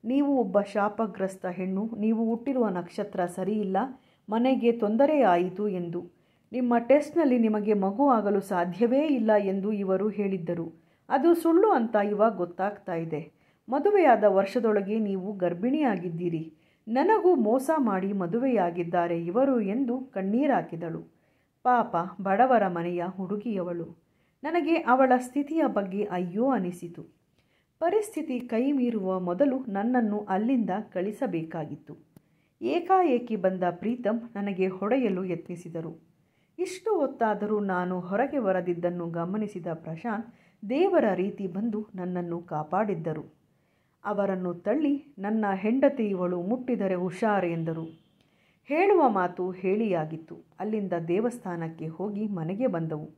ನೀವು ಒಬ್ಬ ಶಾಪಗ್ರಸ್ತ ಹೆಣ್ಣು, ನೀವು ಹುಟ್ಟಿರುವ ನಕ್ಷತ್ರ ಸರಿಯಿಲ್ಲ, ಮನೆಗೆ ತೊಂದರೆಯಾಯಿತು ಎಂದು. ನಿಮ್ಮ ಟೆಸ್ಟ್ನಲ್ಲಿ ನಿಮಗೆ ಮಗು ಆಗಲು ಸಾಧ್ಯವೇ ಇಲ್ಲ ಎಂದು ಇವರು ಹೇಳಿದ್ದರು. ಅದು ಸುಳ್ಳು ಅಂತ ಇವಾಗ ಗೊತ್ತಾಗ್ತಾ ಇದೆ. ಮದುವೆಯಾದ ವರ್ಷದೊಳಗೆ ನೀವು ಗರ್ಭಿಣಿಯಾಗಿದ್ದೀರಿ. ನನಗೂ ಮೋಸ ಮಾಡಿ ಮದುವೆಯಾಗಿದ್ದಾರೆ ಇವರು ಎಂದು ಕಣ್ಣೀರಾಕಿದಳು. ಪಾಪ, ಬಡವರ ಮನೆಯ ಹುಡುಗಿಯವಳು. ನನಗೆ ಅವಳ ಸ್ಥಿತಿಯ ಬಗ್ಗೆ ಅಯ್ಯೋ ಅನಿಸಿತು. ಪರಿಸ್ಥಿತಿ ಕೈ ಮೀರುವ ಮೊದಲು ನನ್ನನ್ನು ಅಲ್ಲಿಂದ ಕಳಿಸಬೇಕಾಗಿತ್ತು. ಏಕಾಏಕಿ ಬಂದ ಪ್ರೀತಮ್ ನನಗೆ ಹೊಡೆಯಲು ಯತ್ನಿಸಿದರು. ಇಷ್ಟು ಹೊತ್ತಾದರೂ ನಾನು ಹೊರಗೆ ಬರದಿದ್ದನ್ನು ಗಮನಿಸಿದ ಪ್ರಶಾಂತ್ ದೇವರ ರೀತಿ ಬಂದು ನನ್ನನ್ನು ಕಾಪಾಡಿದ್ದರು. ಅವರನ್ನು ತಳ್ಳಿ ನನ್ನ ಹೆಂಡತಿ ಇವಳು ಮುಟ್ಟಿದರೆ ಹುಷಾರು ಎಂದರು. ಹೇಳುವ ಮಾತು ಹೇಳಿಯಾಗಿತ್ತು. ಅಲ್ಲಿಂದ ದೇವಸ್ಥಾನಕ್ಕೆ ಹೋಗಿ ಮನೆಗೆ ಬಂದವು.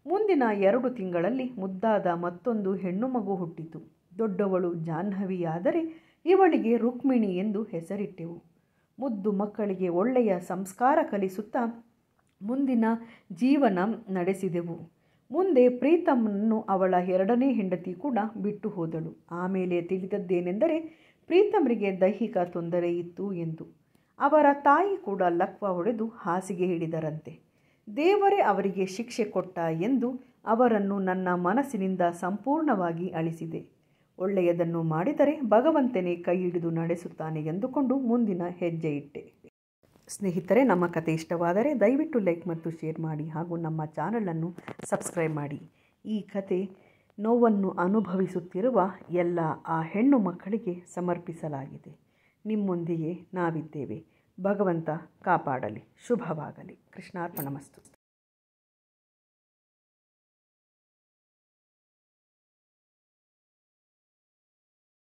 ಮುಂದಿನ 2 ತಿಂಗಳಲ್ಲಿ ಮುದ್ದಾದ ಮತ್ತೊಂದು ಹೆಣ್ಣು ಮಗು ಹುಟ್ಟಿತು. ದೊಡ್ಡವಳು ಜಾಹ್ನವಿಯಾದರೆ ಇವಳಿಗೆ ರುಕ್ಮಿಣಿ ಎಂದು ಹೆಸರಿಟ್ಟೆವು. ಮುದ್ದು ಮಕ್ಕಳಿಗೆ ಒಳ್ಳೆಯ ಸಂಸ್ಕಾರ ಕಲಿಸುತ್ತಾ ಮುಂದಿನ ಜೀವನ ನಡೆಸಿದೆವು. ಮುಂದೆ ಪ್ರೀತಮ್ನನ್ನು ಅವಳ 2ನೇ ಹೆಂಡತಿ ಕೂಡ ಬಿಟ್ಟು ಹೋದಳು. ಆಮೇಲೆ ತಿಳಿದದ್ದೇನೆಂದರೆ ಪ್ರೀತಮ್ರಿಗೆ ದೈಹಿಕ ತೊಂದರೆ ಇತ್ತು ಎಂದು. ಅವರ ತಾಯಿ ಕೂಡ ಲಕ್ವ ಹೊಡೆದು ಹಾಸಿಗೆ ಹಿಡಿದರಂತೆ. ದೇವರೇ ಅವರಿಗೆ ಶಿಕ್ಷೆ ಕೊಟ್ಟ ಎಂದು ಅವರನ್ನು ನನ್ನ ಮನಸ್ಸಿನಿಂದ ಸಂಪೂರ್ಣವಾಗಿ ಅಳಿಸಿದೆ. ಒಳ್ಳೆಯದನ್ನು ಮಾಡಿದರೆ ಭಗವಂತನೇ ಕೈ ಹಿಡಿದು ನಡೆಸುತ್ತಾನೆ ಎಂದುಕೊಂಡು ಮುಂದಿನ ಹೆಜ್ಜೆ ಇಟ್ಟೆ. ಸ್ನೇಹಿತರೆ, ನಮ್ಮ ಕತೆ ಇಷ್ಟವಾದರೆ ದಯವಿಟ್ಟು ಲೈಕ್ ಮತ್ತು ಶೇರ್ ಮಾಡಿ ಹಾಗೂ ನಮ್ಮ ಚಾನಲನ್ನು ಸಬ್ಸ್ಕ್ರೈಬ್ ಮಾಡಿ. ಈ ಕತೆ ನೋವನ್ನು ಅನುಭವಿಸುತ್ತಿರುವ ಎಲ್ಲ ಆ ಹೆಣ್ಣು ಮಕ್ಕಳಿಗೆ ಸಮರ್ಪಿಸಲಾಗಿದೆ. ನಿಮ್ಮೊಂದಿಗೆ ನಾವಿದ್ದೇವೆ. ಭಗವಂತ ಕಾಪಾಡಲಿ. ಶುಭವಾಗಲಿ. ಕೃಷ್ಣಾರ್ಪಣಮಸ್ತು.